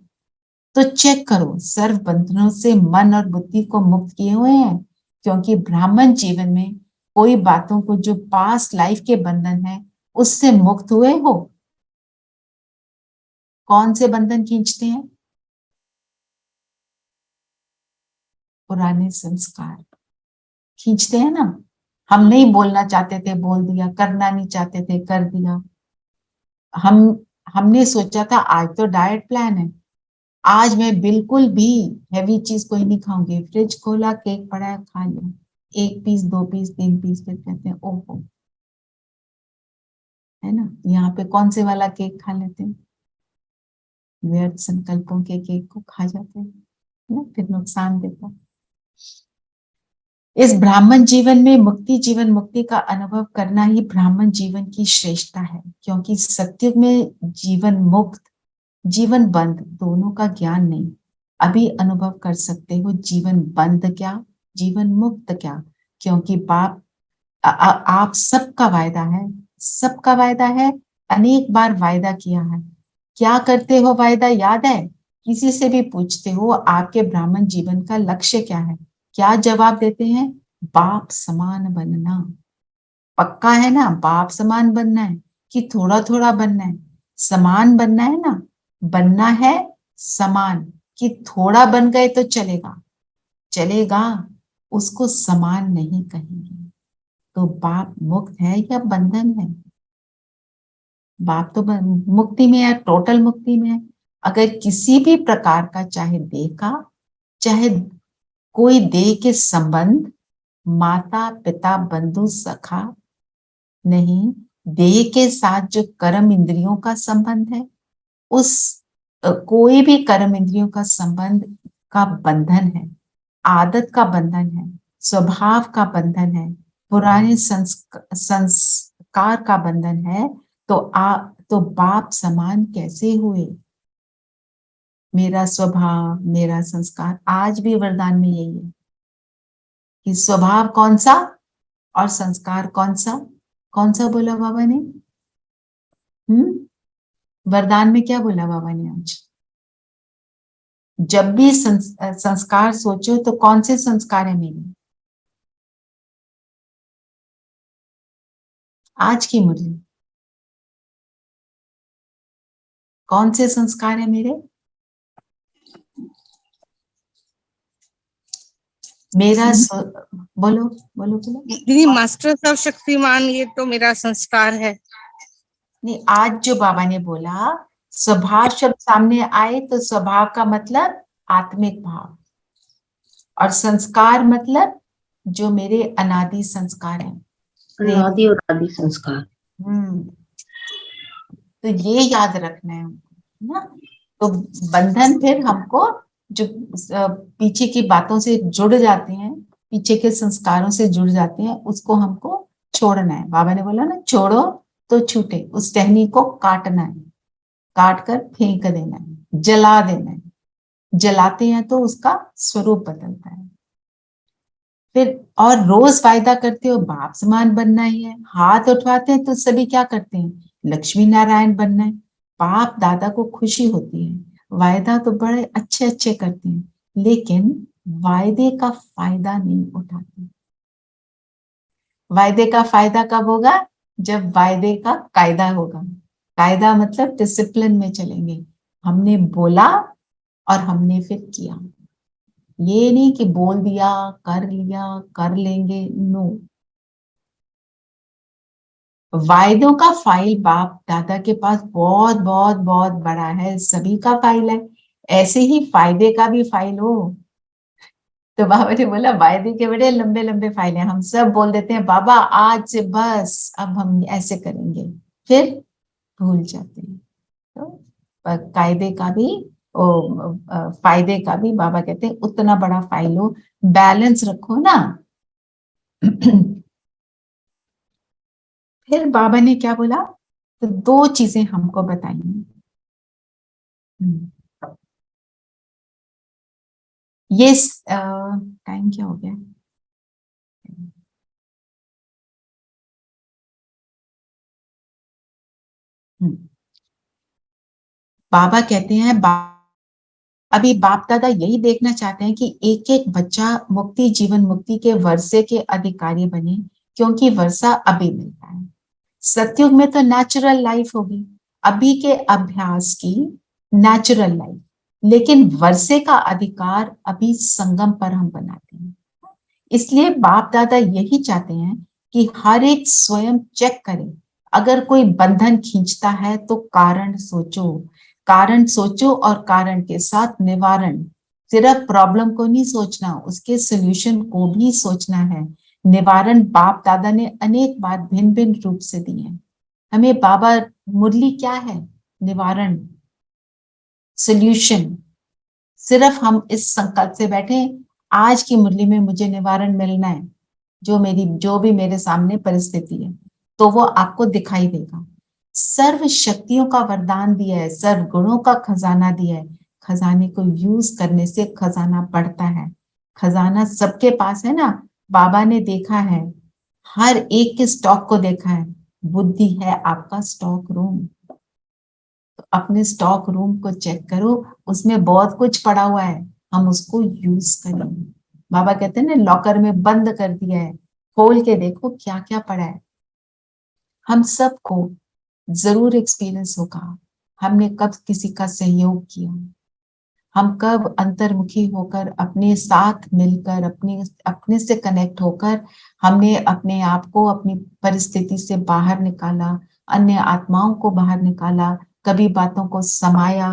तो चेक करो, सर्व बंधनों से मन और बुद्धि को मुक्त किए हुए हैं, क्योंकि ब्राह्मण जीवन में कोई बातों को जो पास्ट लाइफ के बंधन है उससे मुक्त हुए हो। कौन से बंधन खींचते हैं? पुराने संस्कार खींचते हैं ना। हम नहीं बोलना चाहते थे, बोल दिया। करना नहीं चाहते थे, कर दिया। हमने सोचा था आज तो डाइट प्लान है, आज मैं बिल्कुल भी हैवी चीज कोई नहीं खाऊंगी। फ्रिज खोला, केक पड़ा है, खा लिया। 1 पीस, 2 पीस, 3 पीस, फिर कहते हैं ओहो, है ना। यहाँ पे कौन से वाला केक खा लेते हैं? व्यर्थ संकल्पों के केक को खा जाते हैं ना, फिर नुकसान देता है। इस ब्राह्मण जीवन में मुक्ति जीवन मुक्ति का अनुभव करना ही ब्राह्मण जीवन की श्रेष्ठता है, क्योंकि सतयुग में जीवन मुक्त जीवन बंद दोनों का ज्ञान नहीं। अभी अनुभव कर सकते हो जीवन बंद क्या, जीवन मुक्त क्या, क्योंकि बाप आप सबका वायदा है, सबका वायदा है। अनेक बार वायदा किया है। क्या करते हो वायदा, याद है? किसी से भी पूछते हो आपके ब्राह्मण जीवन का लक्ष्य क्या है, क्या जवाब देते हैं? बाप समान बनना। पक्का है ना? बाप समान बनना है कि थोड़ा थोड़ा बनना है? समान बनना है ना, बनना है समान। कि थोड़ा बन गए तो चलेगा, चलेगा, उसको समान नहीं कहेंगे। तो बाप मुक्त है या बंधन है? बाप तो मुक्ति में है, टोटल मुक्ति में है। अगर किसी भी प्रकार का, चाहे देह का, चाहे कोई देह के संबंध, माता पिता बंधु सखा नहीं, देह के साथ जो कर्म इंद्रियों का संबंध है, उस कोई भी कर्म इंद्रियों का संबंध का बंधन है, आदत का बंधन है, स्वभाव का बंधन है, पुराने संस्कार का बंधन है। तो बाप समान कैसे हुए? मेरा स्वभाव, मेरा संस्कार, आज भी वरदान में यही है कि स्वभाव कौन सा और संस्कार कौन सा। कौन सा बोला बाबा ने? वरदान में क्या बोला बाबा ने आज? जब भी संस्कार सोचो तो कौन से संस्कार है मेरे? आज की मुरली कौन से संस्कार है मेरे? मेरा बोलो बोलो बोलो। दीदी मास्टर सर्वशक्तिमान ये तो मेरा संस्कार है। नहीं, आज जो बाबा ने बोला स्वभाव शब्द सामने आए तो स्वभाव का मतलब आत्मिक भाव, और संस्कार मतलब जो मेरे अनादि संस्कार हैं, प्रेम। अनादि और आदि संस्कार। तो ये याद रखना है हमको, ना। तो बंधन फिर हमको जो पीछे की बातों से जुड़ जाते हैं, पीछे के संस्कारों से जुड़ जाते हैं, उसको हमको छोड़ना है। बाबा ने बोला ना, छोड़ो तो छूटे। उस टहनी को काटना है, काट कर फेंक देना है, जला देना है। जलाते हैं तो उसका स्वरूप बदलता है। फिर और रोज वायदा करते हो बाप समान बनना ही है, हाथ उठवाते हैं तो सभी क्या करते हैं, लक्ष्मी नारायण बनना है। बाप दादा को खुशी होती है, वायदा तो बड़े अच्छे अच्छे करते हैं, लेकिन वायदे का फायदा नहीं उठाते। वायदे का फायदा कब होगा, जब वायदे का कायदा होगा। कायदा मतलब डिसिप्लिन में चलेंगे, हमने बोला और हमने फिर किया। ये नहीं कि बोल दिया, कर लिया, कर लेंगे, नो। वायदों का फाइल बाप दादा के पास बहुत बहुत बहुत बड़ा है, सभी का फाइल है। ऐसे ही फायदे का भी फाइल हो। तो बाबा ने बोला वायदे के बड़े लंबे लंबे फाइल हैं। हम सब बोल देते हैं बाबा आज से बस अब हम ऐसे करेंगे, फिर भूल जाते हैं। तो कायदे का भी फायदे का भी बाबा कहते हैं उतना बड़ा फाइल हो, बैलेंस रखो ना। फिर बाबा ने क्या बोला, तो दो चीजें हमको बताई। ये टाइम क्या हो गया, बाबा कहते हैं अभी बाप दादा यही देखना चाहते हैं कि एक एक बच्चा मुक्ति जीवन मुक्ति के वर्षे के अधिकारी बने, क्योंकि वर्षा अभी मिलता है। सतयुग में तो नेचुरल लाइफ होगी, अभी के अभ्यास की नेचुरल लाइफ, लेकिन वर्षे का अधिकार अभी संगम पर हम बनाते हैं। इसलिए बाप दादा यही चाहते हैं कि हर एक स्वयं चेक करे, अगर कोई बंधन खींचता है तो कारण सोचो, कारण सोचो और कारण के साथ निवारण। सिर्फ प्रॉब्लम को नहीं सोचना, उसके सॉल्यूशन को भी सोचना है। निवारण बाप दादा ने अनेक बार भिन्न भिन्न रूप से दिए हैं हमें। बाबा मुरली क्या है, निवारण, सॉल्यूशन। सिर्फ हम इस संकल्प से बैठे आज की मुरली में मुझे निवारण मिलना है, जो भी मेरे सामने परिस्थिति है, तो वो आपको दिखाई देगा। सर्व शक्तियों का वरदान दिया है, सर्व गुणों का खजाना दिया है। खजाने को यूज करने से खजाना बढ़ता है। खजाना सबके पास है ना। बाबा ने देखा है, हर एक के स्टॉक को देखा है। बुद्धि है आपका स्टॉक रूम, तो अपने स्टॉक रूम को चेक करो, उसमें बहुत कुछ पड़ा हुआ है, हम उसको यूज करेंगे। बाबा कहते हैं ना, लॉकर में बंद कर दिया है, खोल के देखो क्या क्या पड़ा है। हम सबको जरूर एक्सपीरियंस होगा, हमने कब किसी का सहयोग किया, हम कब अंतर्मुखी होकर अपने साथ मिलकर अपने से कनेक्ट होकर हमने अपने आप को अपनी परिस्थिति से बाहर निकाला, अन्य आत्माओं को बाहर निकाला, कभी बातों को समाया,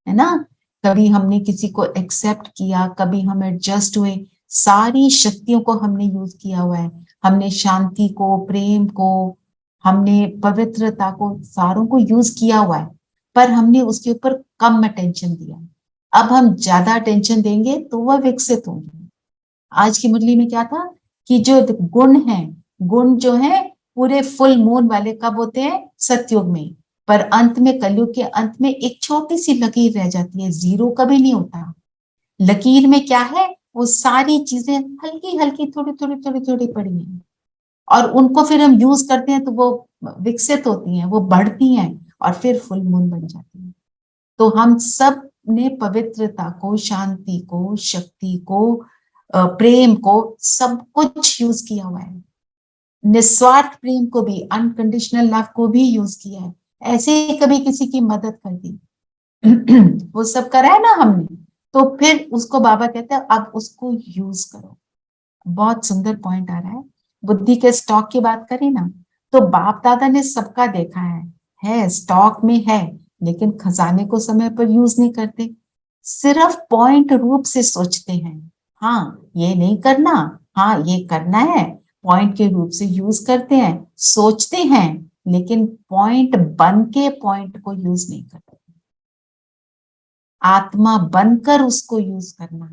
है ना, कभी हमने किसी को एक्सेप्ट किया, कभी हम एडजस्ट हुए। सारी शक्तियों को हमने यूज किया हुआ है। हमने शांति को, प्रेम को, हमने पवित्रता को, सारों को यूज किया हुआ है, पर हमने उसके ऊपर कम अटेंशन दिया। अब हम ज्यादा अटेंशन देंगे तो वह विकसित होंगे। आज की मुरली में क्या था कि जो गुण है, गुण जो है पूरे फुल मून वाले कब होते हैं, सतयुग में। पर अंत में, कलयुग के अंत में एक छोटी सी लकीर रह जाती है, जीरो कभी नहीं होता। लकीर में क्या है, वो सारी चीजें हल्की हल्की थोड़ी थोड़ी थोड़ी थोड़ी पड़ी हैं, और उनको फिर हम यूज करते हैं तो वो विकसित होती हैं, वो बढ़ती हैं और फिर फुल मून बन जाती है। तो हम सब ने पवित्रता को, शांति को, शक्ति को, प्रेम को, सब कुछ यूज किया हुआ है। निस्वार्थ प्रेम को भी, अनकंडीशनल लव को भी यूज किया है। ऐसे ही कभी किसी की मदद कर दी वो सब करा है ना हमने, तो फिर उसको बाबा कहते हैं अब उसको यूज करो। बहुत सुंदर पॉइंट आ रहा है। बुद्धि के स्टॉक की बात करें ना, तो बाप दादा ने सबका देखा है स्टॉक में है, लेकिन खजाने को समय पर यूज नहीं करते, सिर्फ पॉइंट रूप से सोचते हैं। हाँ ये नहीं करना, हाँ ये करना है, पॉइंट के रूप से यूज करते हैं, सोचते हैं, लेकिन पॉइंट बन के पॉइंट को यूज नहीं करते। आत्मा बनकर उसको यूज करना,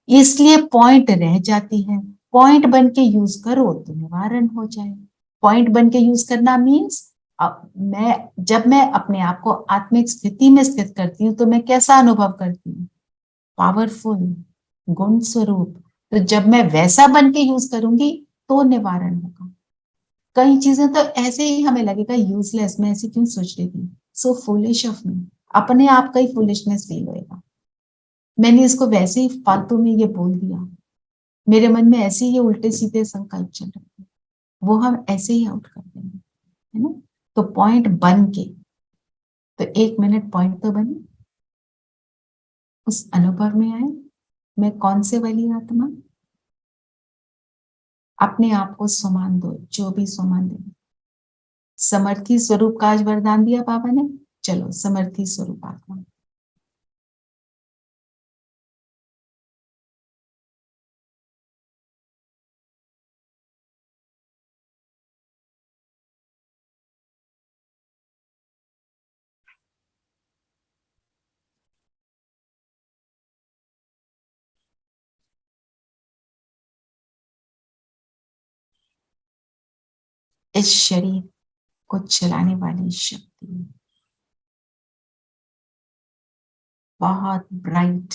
इसलिए पॉइंट रह जाती है। पॉइंट बन के यूज करो तो निवारण हो जाए। पॉइंट बन के यूज करना मीन्स जब मैं अपने आप को आत्मिक स्थिति में स्थित करती हूँ तो मैं कैसा अनुभव करती हूँ? पावरफुल, गुण स्वरूप। तो जब मैं वैसा बन के यूज करूंगी तो निवारण होगा। कई चीजें तो ऐसे ही हमें लगेगा यूजलेस, मैं ऐसे क्यों सोच रही थी, सो फूलिश ऑफ मी, अपने आप का ही फूलिशनेस फील होएगा। मैंने इसको वैसे ही फालतू में ये बोल दिया, मेरे मन में ऐसे ही उल्टे सीधे संकल्प चल रहे हैं, वो हम ऐसे ही आउट कर देंगे, है ना। तो पॉइंट बन के, तो 1 मिनट पॉइंट तो बने, उस अनुभव में आए, मैं कौन से वाली आत्मा। अपने आप को सम्मान दो, जो भी सम्मान दे। समर्थी स्वरूप का आज वरदान दिया बाबा ने, चलो समर्थी स्वरूप आत्मा। इस शरीर को चलाने वाली शक्ति बहुत ब्राइट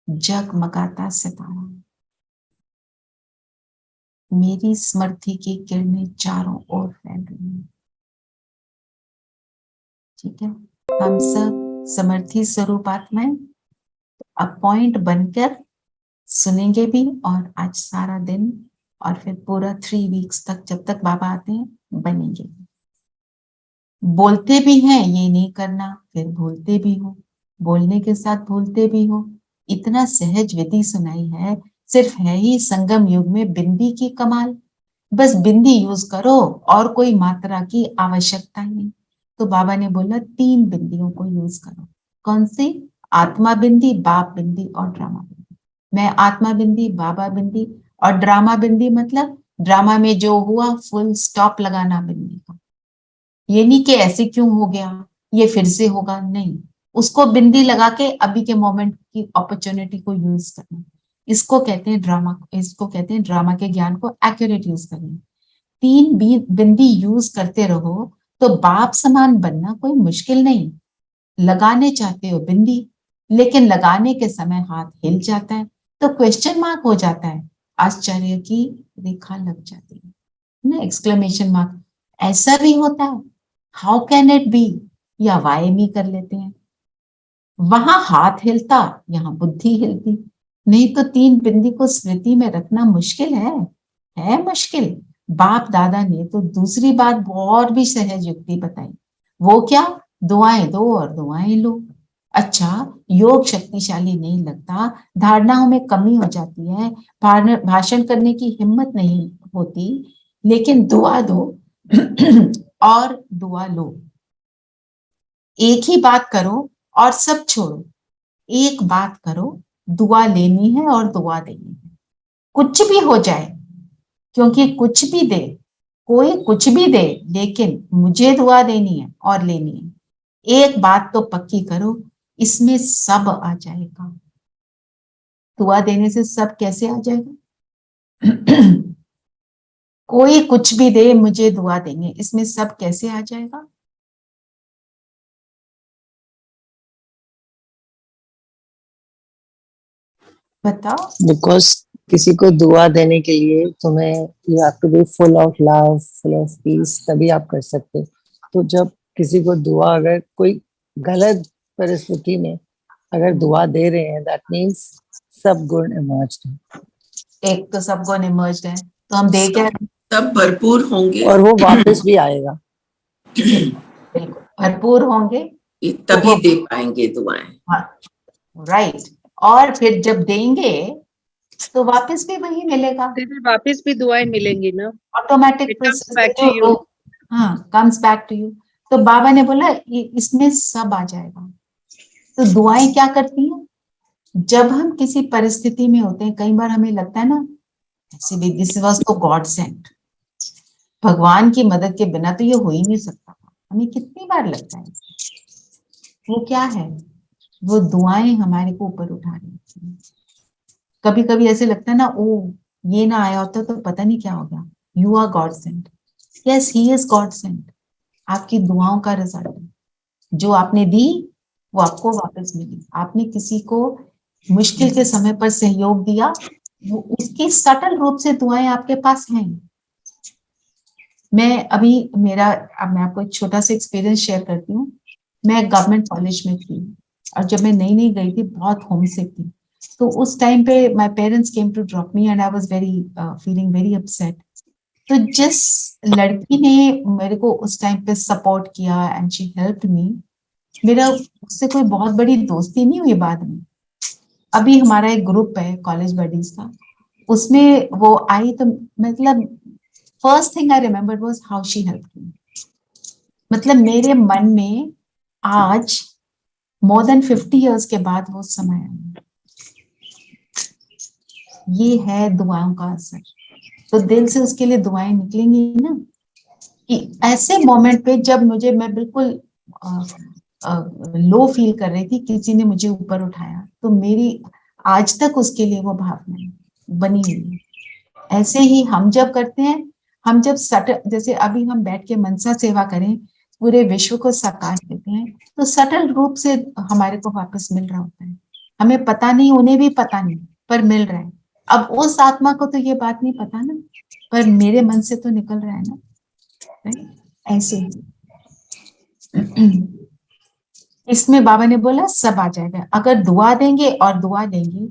जगमगाता सितारा, मेरी स्मृति की किरणें चारों ओर फैल रही हैं। ठीक है, हम सब समर्थी स्वरूप आत्माएं अब पॉइंट बनकर सुनेंगे भी, और आज सारा दिन और फिर पूरा 3 वीक्स तक जब तक बाबा आते हैं बनेंगे। बोलते भी हैं ये नहीं करना, फिर भूलते भी हो, बोलने के साथ भूलते भी हो। इतना सहज विधि सुनाई है, सिर्फ है ही संगम युग में बिंदी की कमाल। बस बिंदी यूज करो और कोई मात्रा की आवश्यकता नहीं। तो बाबा ने बोला 3 बिंदियों को यूज करो। कौन सी? आत्मा बिंदी, बाप बिंदी और ड्रामा बिंदी। मैं आत्मा बिंदी, बाबा बिंदी और ड्रामा बिंदी, मतलब ड्रामा में जो हुआ फुल स्टॉप लगाना बिंदी का। ये नहीं कि ऐसे क्यों हो गया, ये फिर से होगा, नहीं, उसको बिंदी लगा के अभी के मोमेंट की अपॉर्चुनिटी को यूज करना। इसको कहते हैं ड्रामा, इसको कहते हैं ड्रामा के ज्ञान को एक्यूरेट यूज करना। 3 बिंदी यूज करते रहो तो बाप समान बनना कोई मुश्किल नहीं। लगाने चाहते हो बिंदी, लेकिन लगाने के समय हाथ हिल जाता है तो क्वेश्चन मार्क हो जाता है, आश्चर्य की रेखा लग जाती है ना, एक्सक्लेमेशन मार्क। ऐसा भी होता है, हाउ कैन इट बी, या वाई मी कर लेते हैं। वहां हाथ हिलता, यहाँ बुद्धि हिलती। नहीं तो 3 बिंदी को स्मृति में रखना मुश्किल है मुश्किल। बाप दादा ने तो दूसरी बात और भी सहज युक्ति बताई। वो क्या? दुआएं दो और दुआएं लो। अच्छा, योग शक्तिशाली नहीं लगता, धारणाओं में कमी हो जाती है, भाषण करने की हिम्मत नहीं होती, लेकिन दुआ दो और दुआ लो। एक ही बात करो और सब छोड़ो, एक बात करो, दुआ लेनी है और दुआ देनी है, कुछ भी हो जाए। क्योंकि कुछ भी दे, कोई कुछ भी दे, लेकिन मुझे दुआ देनी है और लेनी है। एक बात तो पक्की करो, इसमें सब आ जाएगा। दुआ देने से सब कैसे आ जाएगा? कोई कुछ भी दे, मुझे दुआ देंगे, इसमें सब कैसे आ जाएगा? बताओ। बिकॉज किसी को दुआ देने के लिए तुम्हें you have to be full of love, full of peace, तभी आप कर सकते हो। तो जब किसी को दुआ, अगर कोई गलत परिस्थिति में अगर दुआ दे रहे हैं, दैट मीन्स सब गुण इमर्ज्ड है। एक तो सब गुण इमर्ज्ड है, तो हम दे क्या? सब भरपूर होंगे और वो वापस भी आएगा। बिल्कुल भरपूर होंगे तभी दे पाएंगे दुआएं। हाँ, राइट। और फिर जब देंगे तो वापस भी वही मिलेगा, फिर वापस भी दुआएं मिलेंगी ना, automatic it comes process back to जो you. हाँ कम्स बैक टू यू। तो बाबा ने बोला इसमें सब आ जाएगा। तो दुआएं क्या करती हैं, जब हम किसी परिस्थिति में होते हैं, कई बार हमें लगता है ना ऐसे भी दिस वाज तो गॉड सेंट, भगवान की मदद के बिना तो ये हो ही नहीं सकता। हमें कितनी बार लगता है, वो क्या है, वो दुआएं हमारे को ऊपर उठा रही हैं। कभी कभी ऐसे लगता है ना, ओ ये ना आया होता तो पता नहीं क्या हो गया। You are God sent, yes he is God sent. आपकी दुआओं का रिजल्ट है, जो आपने दी वो आपको वापस मिली। आपने किसी को मुश्किल के समय पर सहयोग दिया, वो उसकी सटल रूप से दुआएं आपके पास हैं। मैं अभी अब मैं आपको एक छोटा सा एक्सपीरियंस शेयर करती हूँ। मैं गवर्नमेंट कॉलेज में थी और जब मैं नई नई गई थी, बहुत होमसिक थी। तो उस टाइम पे my parents came to drop me and I was very feeling very upset. तो जिस लड़की ने मेरे को उस टाइम पे सपोर्ट किया एंड शी हेल्प्ड मी, मेरा उससे कोई बहुत बड़ी दोस्ती नहीं हुई बाद में। अभी हमारा एक ग्रुप है कॉलेज बडीज का, उसमें वो आई तो मतलब first thing I remember was how she helped me. मतलब मेरे मन में आज मोर देन 50 इयर्स के बाद वो समय आया। ये है दुआओं का असर। तो दिल से उसके लिए दुआएं निकलेंगी ना, कि ऐसे मोमेंट पे जब मैं बिल्कुल लो फील कर रही थी, किसी ने मुझे ऊपर उठाया, तो मेरी आज तक उसके लिए वो भावना बनी हुई है। ऐसे ही हम जब करते हैं, हम जब जैसे अभी हम बैठ के मनसा सेवा करें, पूरे विश्व को साकार देते हैं, तो सटल रूप से हमारे को वापस मिल रहा होता है। हमें पता नहीं, उन्हें भी पता नहीं, पर मिल रहा है। अब उस आत्मा को तो ये बात नहीं पता ना, पर मेरे मन से तो निकल रहा है ना, right? ऐसे ही इसमें बाबा ने बोला सब आ जाएगा। अगर दुआ देंगे और दुआ देंगे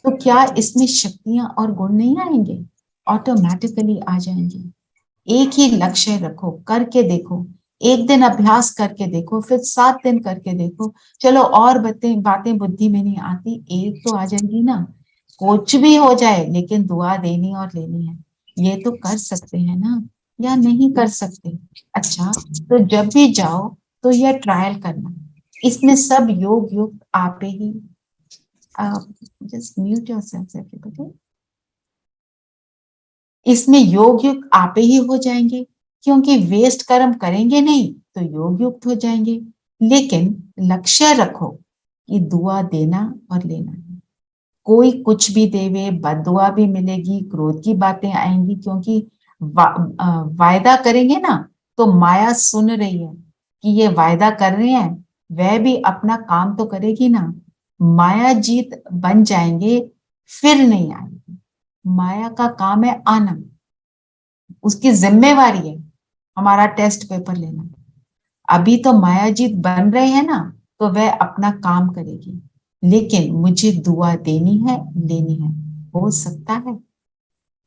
तो क्या इसमें शक्तियां और गुण नहीं आएंगे, ऑटोमेटिकली आ जाएंगे। एक ही लक्ष्य रखो, करके देखो। एक दिन अभ्यास करके देखो, फिर 7 दिन करके देखो। चलो और बातें बुद्धि में नहीं आती, एक तो आ जाएगी ना। कुछ भी हो जाए लेकिन दुआ देनी और लेनी है, ये तो कर सकते हैं ना, या नहीं कर सकते। अच्छा, तो जब भी जाओ तो यह ट्रायल करना, इसमें सब योग युक्त आपे ही। Just mute yourself everybody. इसमें योग युक्त आपे ही हो जाएंगे, क्योंकि वेस्ट कर्म करेंगे नहीं तो योग युक्त हो जाएंगे। लेकिन लक्ष्य रखो कि दुआ देना और लेना है। कोई कुछ भी देवे, बददुआ भी मिलेगी, क्रोध की बातें आएंगी, क्योंकि वायदा करेंगे ना, तो माया सुन रही है कि ये वायदा कर रहे हैं, वह भी अपना काम तो करेगी ना। माया जीत बन जाएंगे, फिर नहीं आएगी। माया का काम है आना, उसकी जिम्मेवारी है हमारा टेस्ट पेपर लेना। अभी तो माया जीत बन रहे हैं ना, तो वह अपना काम करेगी, लेकिन मुझे दुआ देनी है, लेनी है। हो सकता है,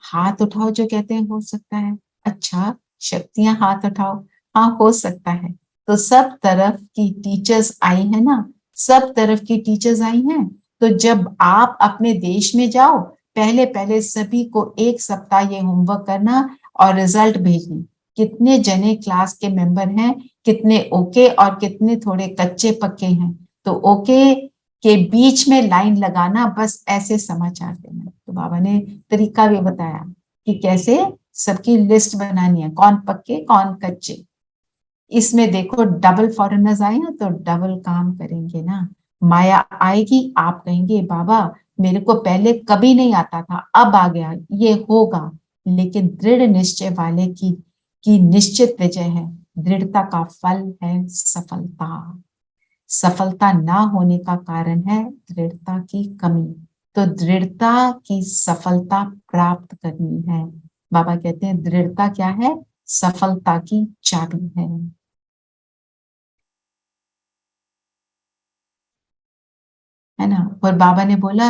हाथ उठाओ जो कहते हैं हो सकता है। अच्छा, शक्तियां हाथ उठाओ, हाँ हो सकता है। तो सब तरफ की टीचर्स आई है ना, सब तरफ की टीचर्स आई हैं। तो जब आप अपने देश में जाओ, पहले पहले सभी को 1 सप्ताह ये होमवर्क करना और रिजल्ट भेजनी। कितने जने क्लास के मेंबर हैं, कितने ओके और कितने थोड़े कच्चे पक्के हैं। तो ओके के बीच में लाइन लगाना, बस ऐसे समाचार देना। तो बाबा ने तरीका भी बताया कि कैसे सबकी लिस्ट बनानी है, कौन पक्के कौन कच्चे। इसमें देखो डबल फॉरेनर्स आए ना, तो डबल काम करेंगे ना। माया आएगी, आप कहेंगे बाबा मेरे को पहले कभी नहीं आता था, अब आ गया, ये होगा। लेकिन दृढ़ निश्चय वाले की निश्चित विजय है। दृढ़ता का फल है सफलता। सफलता ना होने का कारण है दृढ़ता की कमी। तो दृढ़ता की सफलता प्राप्त करनी है। बाबा कहते हैं दृढ़ता क्या है, सफलता की चाबी है ना। और बाबा ने बोला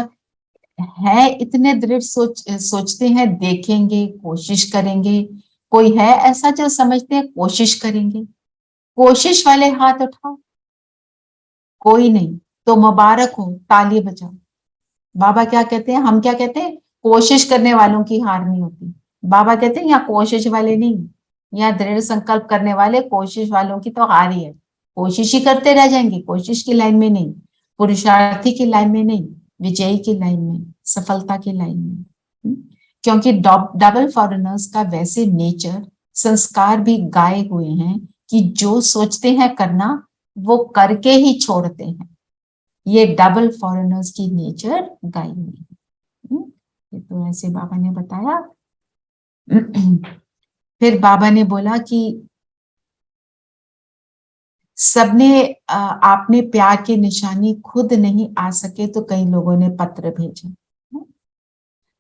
है इतने दृढ़ सोचते हैं देखेंगे, कोशिश करेंगे। कोई है ऐसा जो समझते हैं कोशिश करेंगे? कोशिश वाले हाथ उठाओ। कोई नहीं, तो मुबारक हो, ताली बजाओ। बाबा क्या कहते हैं, हम क्या कहते हैं, कोशिश करने वालों की हार नहीं होती। बाबा कहते हैं यहाँ कोशिश वाले नहीं, यहाँ दृढ़ संकल्प करने वाले, कोशिश वालों की तो हार ही है। कोशिश ही करते रह जाएंगे, कोशिश की लाइन में नहीं, पुरुषार्थी की लाइन में नहीं, विजयी की लाइन में, सफलता की लाइन में। क्योंकि डबल फॉरेनर्स का वैसे नेचर, संस्कार भी गाए हुए हैं कि जो सोचते हैं करना वो करके ही छोड़ते हैं। ये डबल फॉरेनर्स की नेचर गाई हुई है। ये तो ऐसे बाबा ने बताया। फिर बाबा ने बोला कि सबने आपने प्यार की निशानी खुद नहीं आ सके तो कई लोगों ने पत्र भेजे।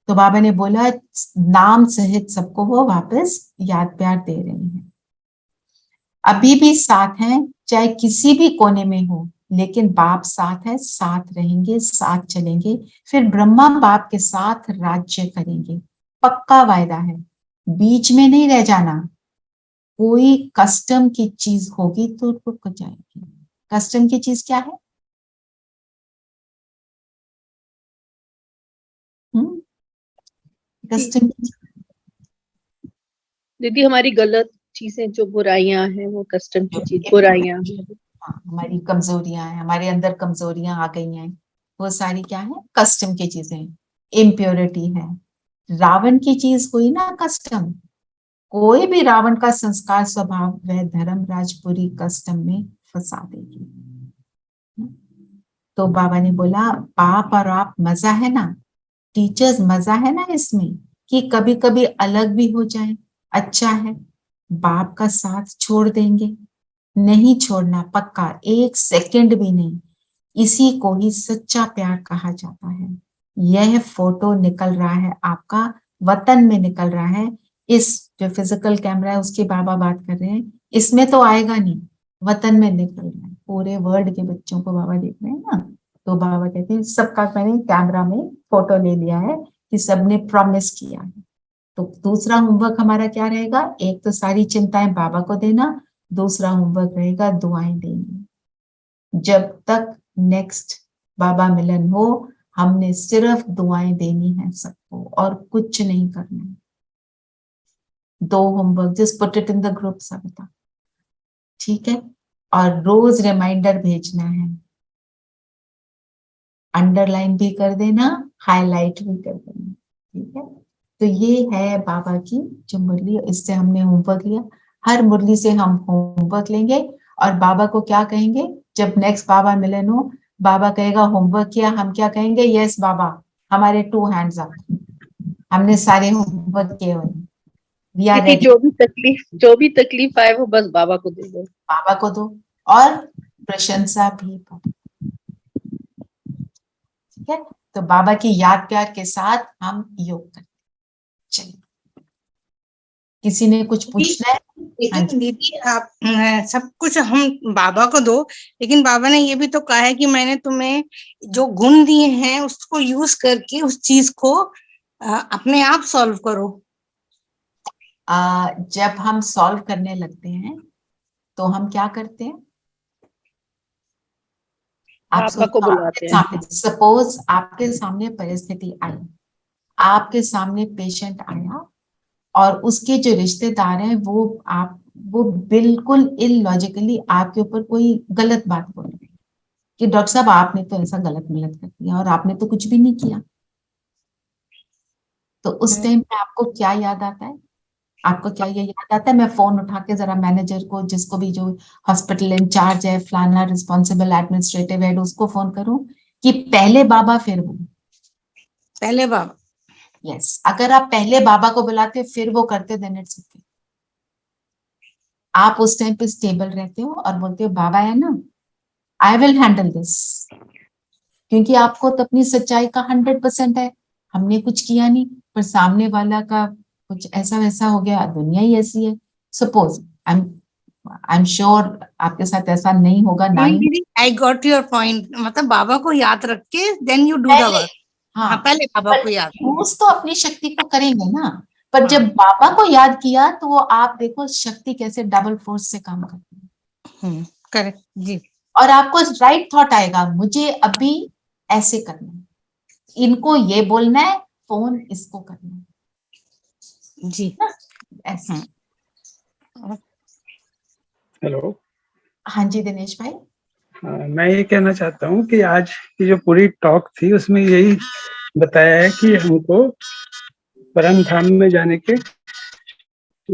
तो बाबा ने बोला नाम सहित सबको वो वापस याद प्यार दे रहे हैं। अभी भी साथ हैं, चाहे किसी भी कोने में हो, लेकिन बाप साथ है, साथ रहेंगे, साथ चलेंगे, फिर ब्रह्मा बाप के साथ राज्य करेंगे। पक्का वायदा है, बीच में नहीं रह जाना। कोई कस्टम की चीज होगी तो रुक जाएगी। कस्टम की चीज क्या है? कस्टम की दीदी हमारी गलत चीजें जो बुराइयां हैं वो कस्टम की चीज बुराइयां हैं। हाँ, हमारी कमजोरियां हैं, हमारे अंदर कमजोरियां आ गई हैं, वो सारी क्या है? कस्टम की चीजें। इम्प्योरिटी है। रावण की चीज हुई ना कस्टम। कोई भी रावण का संस्कार स्वभाव वह धर्मराजपुरी कस्टम में फंसा देगी। तो बाबा ने बोला बाप और आप मजा है ना, टीचर्स मजा है ना इसमें, कि कभी कभी अलग भी हो जाए, अच्छा है। बाप का साथ छोड़ देंगे? नहीं छोड़ना, पक्का, एक सेकंड भी नहीं। इसी को ही सच्चा प्यार कहा जाता है। यह फोटो निकल रहा है आपका, वतन में निकल रहा है। इस जो फिजिकल कैमरा है उसकी बाबा बात कर रहे हैं, इसमें तो आएगा नहीं, वतन में निकल रहा है। पूरे वर्ल्ड के बच्चों को बाबा देख रहे हैं ना, तो बाबा कहते हैं सबका मैंने कैमरा में फोटो ले लिया है कि सबने प्रॉमिस किया है। तो दूसरा होमवर्क हमारा क्या रहेगा? एक तो सारी चिंताएं बाबा को देना, दूसरा होमवर्क रहेगा दुआएं देनी। जब तक नेक्स्ट बाबा मिलन हो, हमने सिर्फ दुआएं देनी है सबको, और कुछ नहीं करना है। 2 homework, just put it in the group सबका, ठीक है? और रोज रिमाइंडर भेजना है, अंडरलाइन भी कर देना, हाईलाइट भी कर देना, ठीक है? तो ये है बाबा की जो मुरली, इससे हमने होमवर्क लिया। हर मुरली से हम होमवर्क लेंगे और बाबा को क्या कहेंगे जब नेक्स्ट बाबा मिलन हो? बाबा कहेगा होमवर्क किया, हम क्या कहेंगे? यस बाबा, हमारे 2 हैंड्स अप, हमने सारे होमवर्क किए हुए, वी आर दीदी रेडी। जो भी तकलीफ आए वो बस बाबा को दे दो। बाबा को दो और प्रशंसा भी करो, ठीक है? तो बाबा की याद प्यार के साथ हम योग करते। चलिए, किसी ने कुछ पूछना है? लेकिन दीदी आप सब कुछ हम बाबा को दो, लेकिन बाबा ने ये भी तो कहा है कि मैंने तुम्हें जो गुण दिए हैं उसको यूज करके उस चीज को अपने आप सॉल्व करो। जब हम सॉल्व करने लगते हैं तो हम क्या करते हैं? आप बाबा को बुलाते हैं। सपोज आपके सामने परिस्थिति आई, आपके सामने पेशेंट आया और उसके जो रिश्तेदार हैं वो बिल्कुल इलॉजिकली आपके ऊपर कोई गलत बात बोल रहे हैं कि डॉक्टर साहब आपने तो ऐसा गलत मिलत कर दिया और आपने तो कुछ भी नहीं किया। तो उस टाइम पे आपको क्या याद आता है? आपको क्या ये याद आता है? मैं फोन उठा के जरा मैनेजर को, जिसको भी, जो हॉस्पिटल इंचार्ज है, फलाना रिस्पॉन्सिबल एडमिनिस्ट्रेटिव हेड, उसको फोन करूं कि पहले बाबा फिर वो? पहले बाबा। यस, अगर आप पहले बाबा को बुलाते फिर वो करते, देन इट्स ओके। आप उस टाइम पे स्टेबल रहते हो और बोलते हो बाबा है ना, आई विल हैंडल दिस, क्योंकि आपको तो अपनी सच्चाई का 100% है। हमने कुछ किया नहीं, पर सामने वाला का कुछ ऐसा वैसा हो गया, दुनिया ही ऐसी है। सपोज आई एम श्योर आपके साथ ऐसा नहीं होगा ना ही। दीदी आई गॉट योर पॉइंट, मतलब बाबा को याद रख के then you do the work. हाँ, पहले बाबा को याद। यूज तो अपनी शक्ति को करेंगे ना, पर हाँ। जब बाबा को याद किया तो वो आप देखो शक्ति कैसे डबल फोर्स से काम करती है। करेक्ट जी। और आपको राइट थॉट आएगा, मुझे अभी ऐसे करना है, इनको ये बोलना है फोन इसको करना है जी। ना, ऐसे। हेलो। हाँ जी दिनेश भाई। मैं ये कहना चाहता हूँ कि आज की जो पूरी टॉक थी उसमें यही बताया है कि हमको परम धाम में जाने के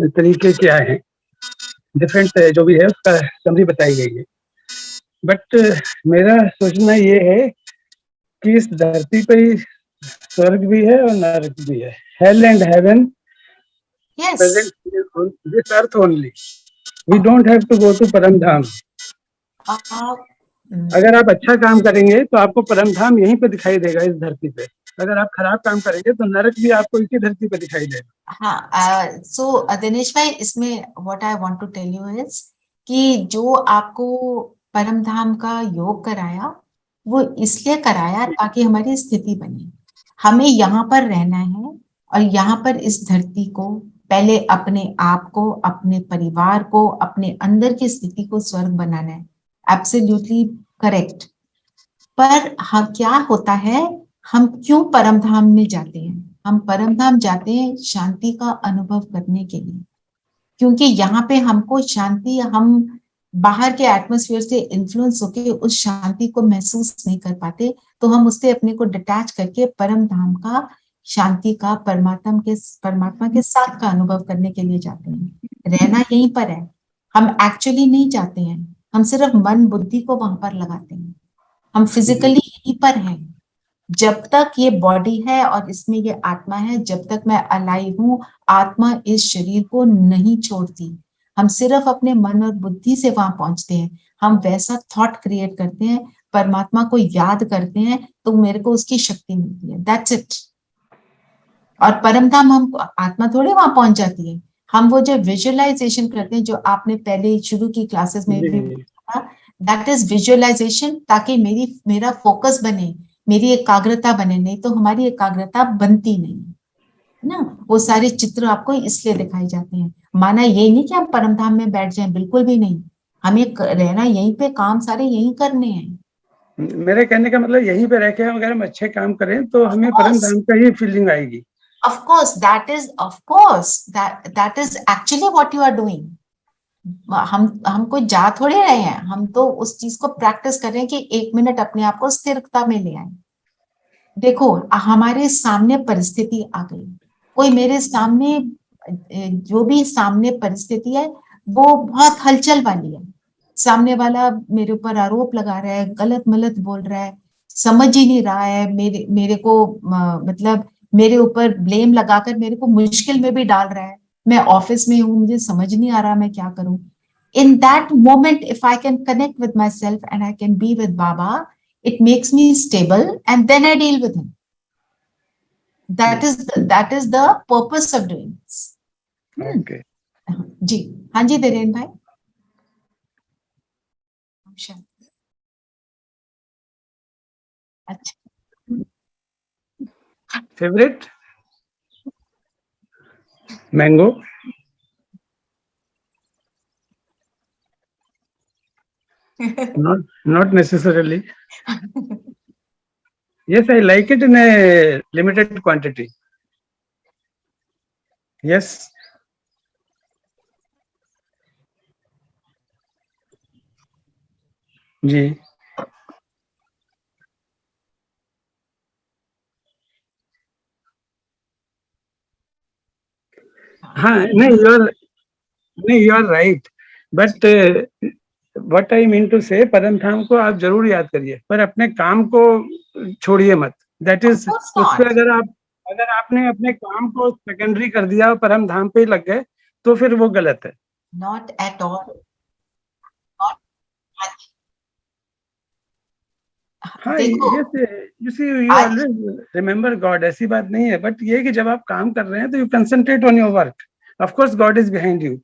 तरीके क्या हैं, डिफरेंट जो भी है उसका समरी बताई गई है। बट मेरा सोचना ये है कि इस धरती पे ही स्वर्ग भी है और नरक भी है। Hello and heaven yes, present on this earth only. We don't have to go to परम धाम. अगर आप अच्छा काम करेंगे तो आपको परम धाम यहीं पे दिखाई देगा, इस धरती पे। अगर आप खराब काम करेंगे तो नरक भी आपको इसी धरती पे दिखाई देगा। हाँ, सो दिनेश भाई, इसमें what I want to tell you is कि जो आपको परम धाम का योग कराया वो इसलिए कराया ताकि हमारी स्थिति बने। हमें यहाँ पर रहना है और यहाँ पर इस धरती को पहले अपने आप को, अपने परिवार को, अपने अंदर की स्थिति को स्वर्ग बनाना है। Absolutely correct. पर हाँ, क्या होता है, हम क्यों परम धाम में जाते हैं? हम परम धाम जाते हैं शांति का अनुभव करने के लिए, क्योंकि यहाँ पे हमको शांति, हम बाहर के एटमॉस्फेयर से इन्फ्लुएंस होके उस शांति को महसूस नहीं कर पाते, तो हम उससे अपने को डिटैच करके परम धाम का, शांति का, परमात्मा के साथ का अनुभव करने के लिए जाते हैं। रहना यहीं पर है, हम एक्चुअली नहीं जाते हैं, हम सिर्फ मन बुद्धि को वहां पर लगाते हैं। हम फिजिकली यहीं पर हैं। जब तक ये बॉडी है और इसमें ये आत्मा है, जब तक मैं अलाइव हूँ, आत्मा इस शरीर को नहीं छोड़ती। हम सिर्फ अपने मन और बुद्धि से वहां पहुंचते हैं। हम वैसा थॉट क्रिएट करते हैं, परमात्मा को याद करते हैं, तो मेरे को उसकी शक्ति मिलती है। That's it. और परम धाम हम आत्मा थोड़ी वहां पहुंच जाती है। हम वो जो विजुअलाइजेशन करते हैं, जो आपने पहले शुरू की क्लासेस में भी बताया, दैट इज विजुअलाइजेशन, ताकि मेरा फोकस बने, मेरी एकाग्रता बने। नहीं तो हमारी एकाग्रता बनती नहीं है ना। वो सारे चित्र आपको इसलिए दिखाई जाते हैं। माना ये नहीं कि हम परम धाम में बैठ जाएं, बिल्कुल भी नहीं। हमें रहना यहीं पे, काम सारे यहीं करने हैं। मेरे कहने का मतलब यहीं पे रह के अगर हम अच्छे काम करें तो हमें परम धाम का ही फीलिंग आएगी। Of course, that is actually what you are doing. हम कोई जा थोड़े रहे हैं, हम तो उस चीज को प्रैक्टिस कर रहे हैं कि 1 मिनट अपने आप को स्थिरता में ले आए। देखो, हमारे सामने परिस्थिति आ गई, कोई मेरे सामने, जो भी सामने परिस्थिति है वो बहुत हलचल वाली है। सामने वाला मेरे ऊपर आरोप लगा रहा है, गलत मलत बोल रहा है, समझ ही नहीं रहा है, मेरे को मतलब मेरे ऊपर ब्लेम लगाकर मेरे को मुश्किल में भी डाल रहा है। मैं ऑफिस में हूँ, मुझे समझ नहीं आ रहा मैं क्या करूं। In that moment, if I can connect with myself and I can be with Baba, it makes me stable, and then I deal with him. That is the purpose of doing this. Okay. जी, हाँ जी धीरेन भाई। अच्छा, favourite mango. Not necessarily. Yes, I like it in a limited quantity. Yes. जी। हाँ, नहीं, you are right. But what I mean to say, परम धाम को आप जरूर याद करिए, पर अपने काम को छोड़िए मत। That is, उससे अगर आपने अपने काम को सेकेंडरी कर दिया और परम धाम पे ही लग गए, तो फिर वो गलत है। Not at all. हाँ, you see, you always remember God, ऐसी बात नहीं है, बट ये कि जब आप काम कर रहे हैं तो you concentrate on your work. Of course, God is behind you.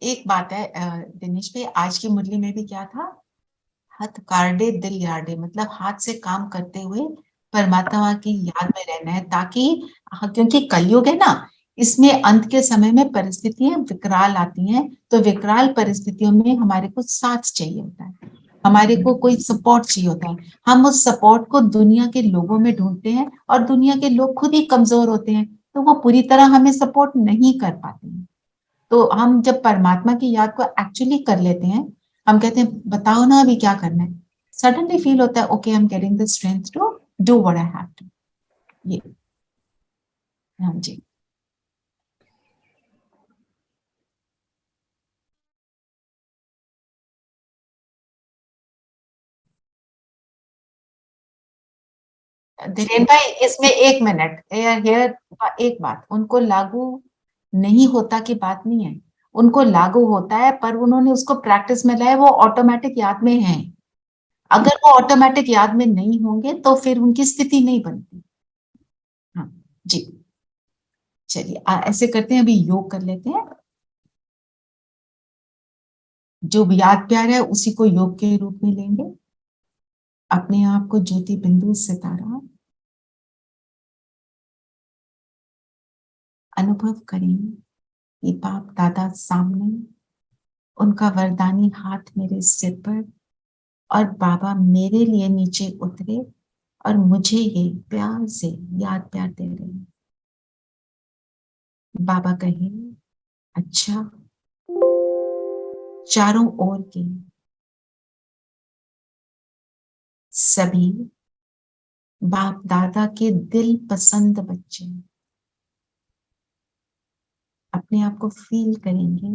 एक बात है दिनेश भाई, आज की मुरली में भी क्या था, हाथ कार्डे दिल यार्डे, मतलब हाथ से काम करते हुए परमात्मा की याद में रहना है, ताकि क्योंकि कलयुग है ना, इसमें अंत के समय में परिस्थितियां विकराल आती हैं, तो विकराल परिस्थितियों में हमारे को साथ चाहिए होता है। हमारे को कोई सपोर्ट चाहिए होता है, हम उस सपोर्ट को दुनिया के लोगों में ढूंढते हैं और दुनिया के लोग खुद ही कमजोर होते हैं, तो वो पूरी तरह हमें सपोर्ट नहीं कर पाते हैं। तो हम जब परमात्मा की याद को एक्चुअली कर लेते हैं, हम कहते हैं बताओ ना अभी क्या करना है, सडनली फील होता है okay I am getting the strength to do what I have to. ये हाँ जी। धीरेन भाई इसमें 1 मिनट हियर, एक बात, उनको लागू नहीं होता की बात नहीं है, उनको लागू होता है, पर उन्होंने उसको प्रैक्टिस में लाया, वो ऑटोमेटिक याद में है। अगर वो ऑटोमेटिक याद में नहीं होंगे तो फिर उनकी स्थिति नहीं बनती। हाँ जी, चलिए ऐसे करते हैं, अभी योग कर लेते हैं। जो याद प्यार है उसी को योग के रूप में लेंगे। अपने आप को ज्योति बिंदु सितारा अनुभव करें कि बाप दादा सामने, उनका वरदानी हाथ मेरे सिर पर, और बाबा मेरे लिए नीचे उतरे और मुझे ये प्यार से याद प्यार दे रहे हैं। बाबा कहे अच्छा, चारों ओर के सभी बाप दादा के दिल पसंद बच्चे अपने आप को फील करेंगे,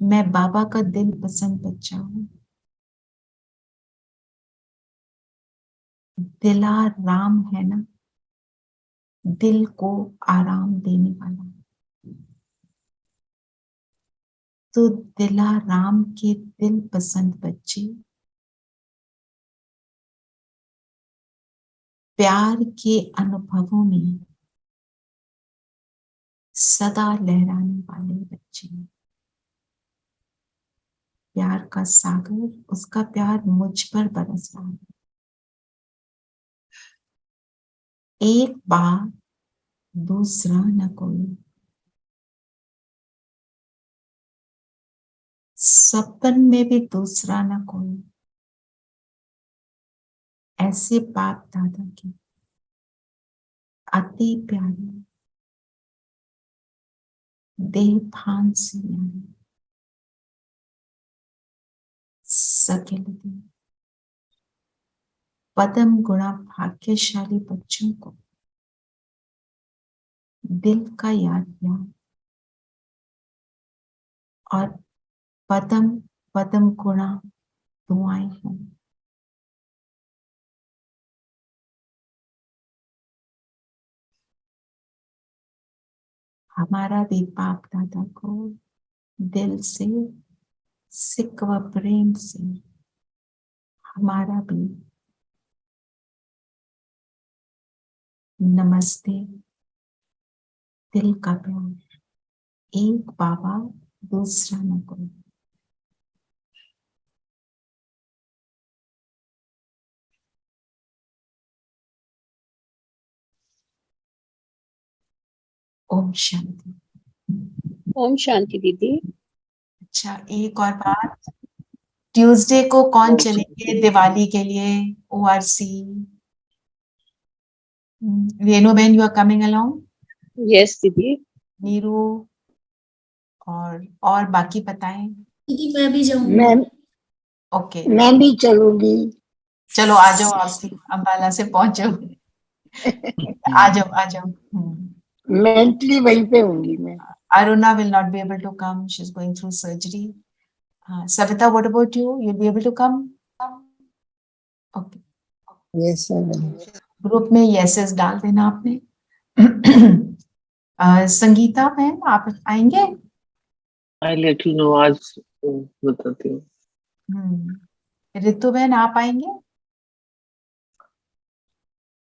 मैं बाबा का दिल पसंद बच्चा हूं। दिला राम है ना, दिल को आराम देने वाला, तो दिला राम के दिल पसंद बच्चे प्यार के अनुभवों में सदा लहराने वाले बच्चे। प्यार का सागर, उसका प्यार मुझ पर बरस रहा है। एक बार दूसरा न कोई, सपन में भी दूसरा न कोई, ऐसे बाप दादा के अति प्यारे, देह भान से न्यारे, सकिल दे पदम गुणा भाग्यशाली बच्चों को दिल का याद प्यार और पदम पदम गुणा दुआएं हों। हमारा भी बाप दादा को दिल से सिक व प्रेम से, हमारा भी नमस्ते, दिल का प्यार। एक बाबा दूसरा न कोई। ओम शांति। ओम शांति दीदी। अच्छा, एक और बात, ट्यूसडे को कौन चलेंगे दिवाली के लिए ORC? Renu ben, you are coming along? Yes दीदी। नीरू और बाकी बताएं। दीदी मैं भी जाऊंगी। मैं ओके, मैं भी चलूंगी। चलो आ जाओ, आप भी अम्बाला से पहुंचो। आ जाओ आ जाओ। मेंटली वहीं पे होंगी मैं। Aruna will not be able to come. She's going through surgery. Savita, what about you? You'll be able to come? Okay. Yes sir. Group में yeses डाल देना आपने। संगीता बहन, आप आएंगे? I let you know, आज बताती हूँ। रितु बहन, आप आएंगे?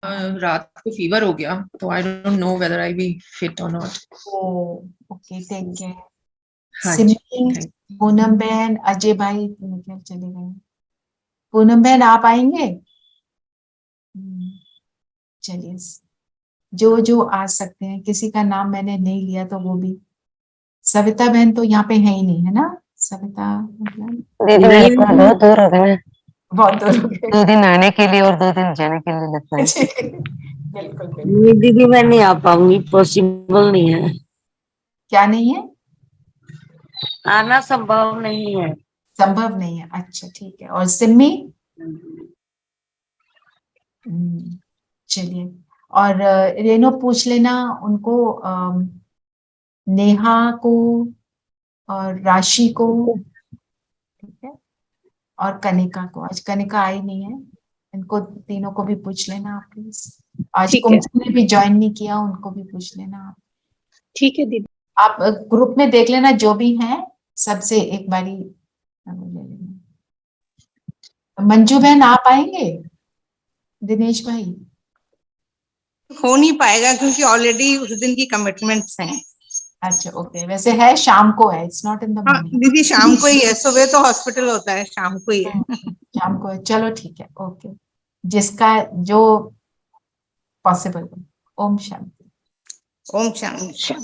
रात को फीवर हो गया तो I don't know whether I be fit और नॉट। Okay, take care. हाँ जी, सिमरन, पूनम बहन, अजय भाई निकल चले गए। पूनम बहन, आप आएंगे? चलिए, जो जो आ सकते हैं, किसी का नाम मैंने नहीं लिया तो वो भी। सविता बहन तो यहाँ पे है ही नहीं, है ना? सविता मतलब दीदी बहुत दूर हो गए। बहुत दूर हो गए। 2 दिन आने के लिए और 2 दिन जाने के लिए लगता है। बिल्कुल बिल्कुल। नहीं दीदी, मैं नहीं आ पाऊंगी, पॉसिबल नहीं है, क्या नहीं है? आना संभव नहीं है। संभव नहीं है, अच्छा ठीक है। और सिम्मी? चलिए। और रेनो पूछ लेना उनको, नेहा को और राशि को, ठीक है, और कनिका को। आज कनिका आई नहीं है, इनको तीनों को भी पूछ लेना आप प्लीज। आज ठीक है। कुमकुम ने भी ज्वाइन नहीं किया, उनको भी पूछ लेना आप। ठीक है दीदी। आप ग्रुप में देख लेना जो भी हैं, सबसे एक बारी ले लेना। मंजू बहन आप आएंगे? दिनेश भाई? हो नहीं पाएगा क्योंकि ऑलरेडी उस दिन की कमिटमेंट्स हैं। अच्छा ओके, वैसे है शाम को है, इट्स नॉट इन द हाँ मॉर्निंग। दीदी, शाम को ही है, सुबह तो हॉस्पिटल होता है, शाम को ही है। शाम को है, चलो ठीक है, ओके, जिसका जो पॉसिबल हो। ओम शांति। ओम शांति।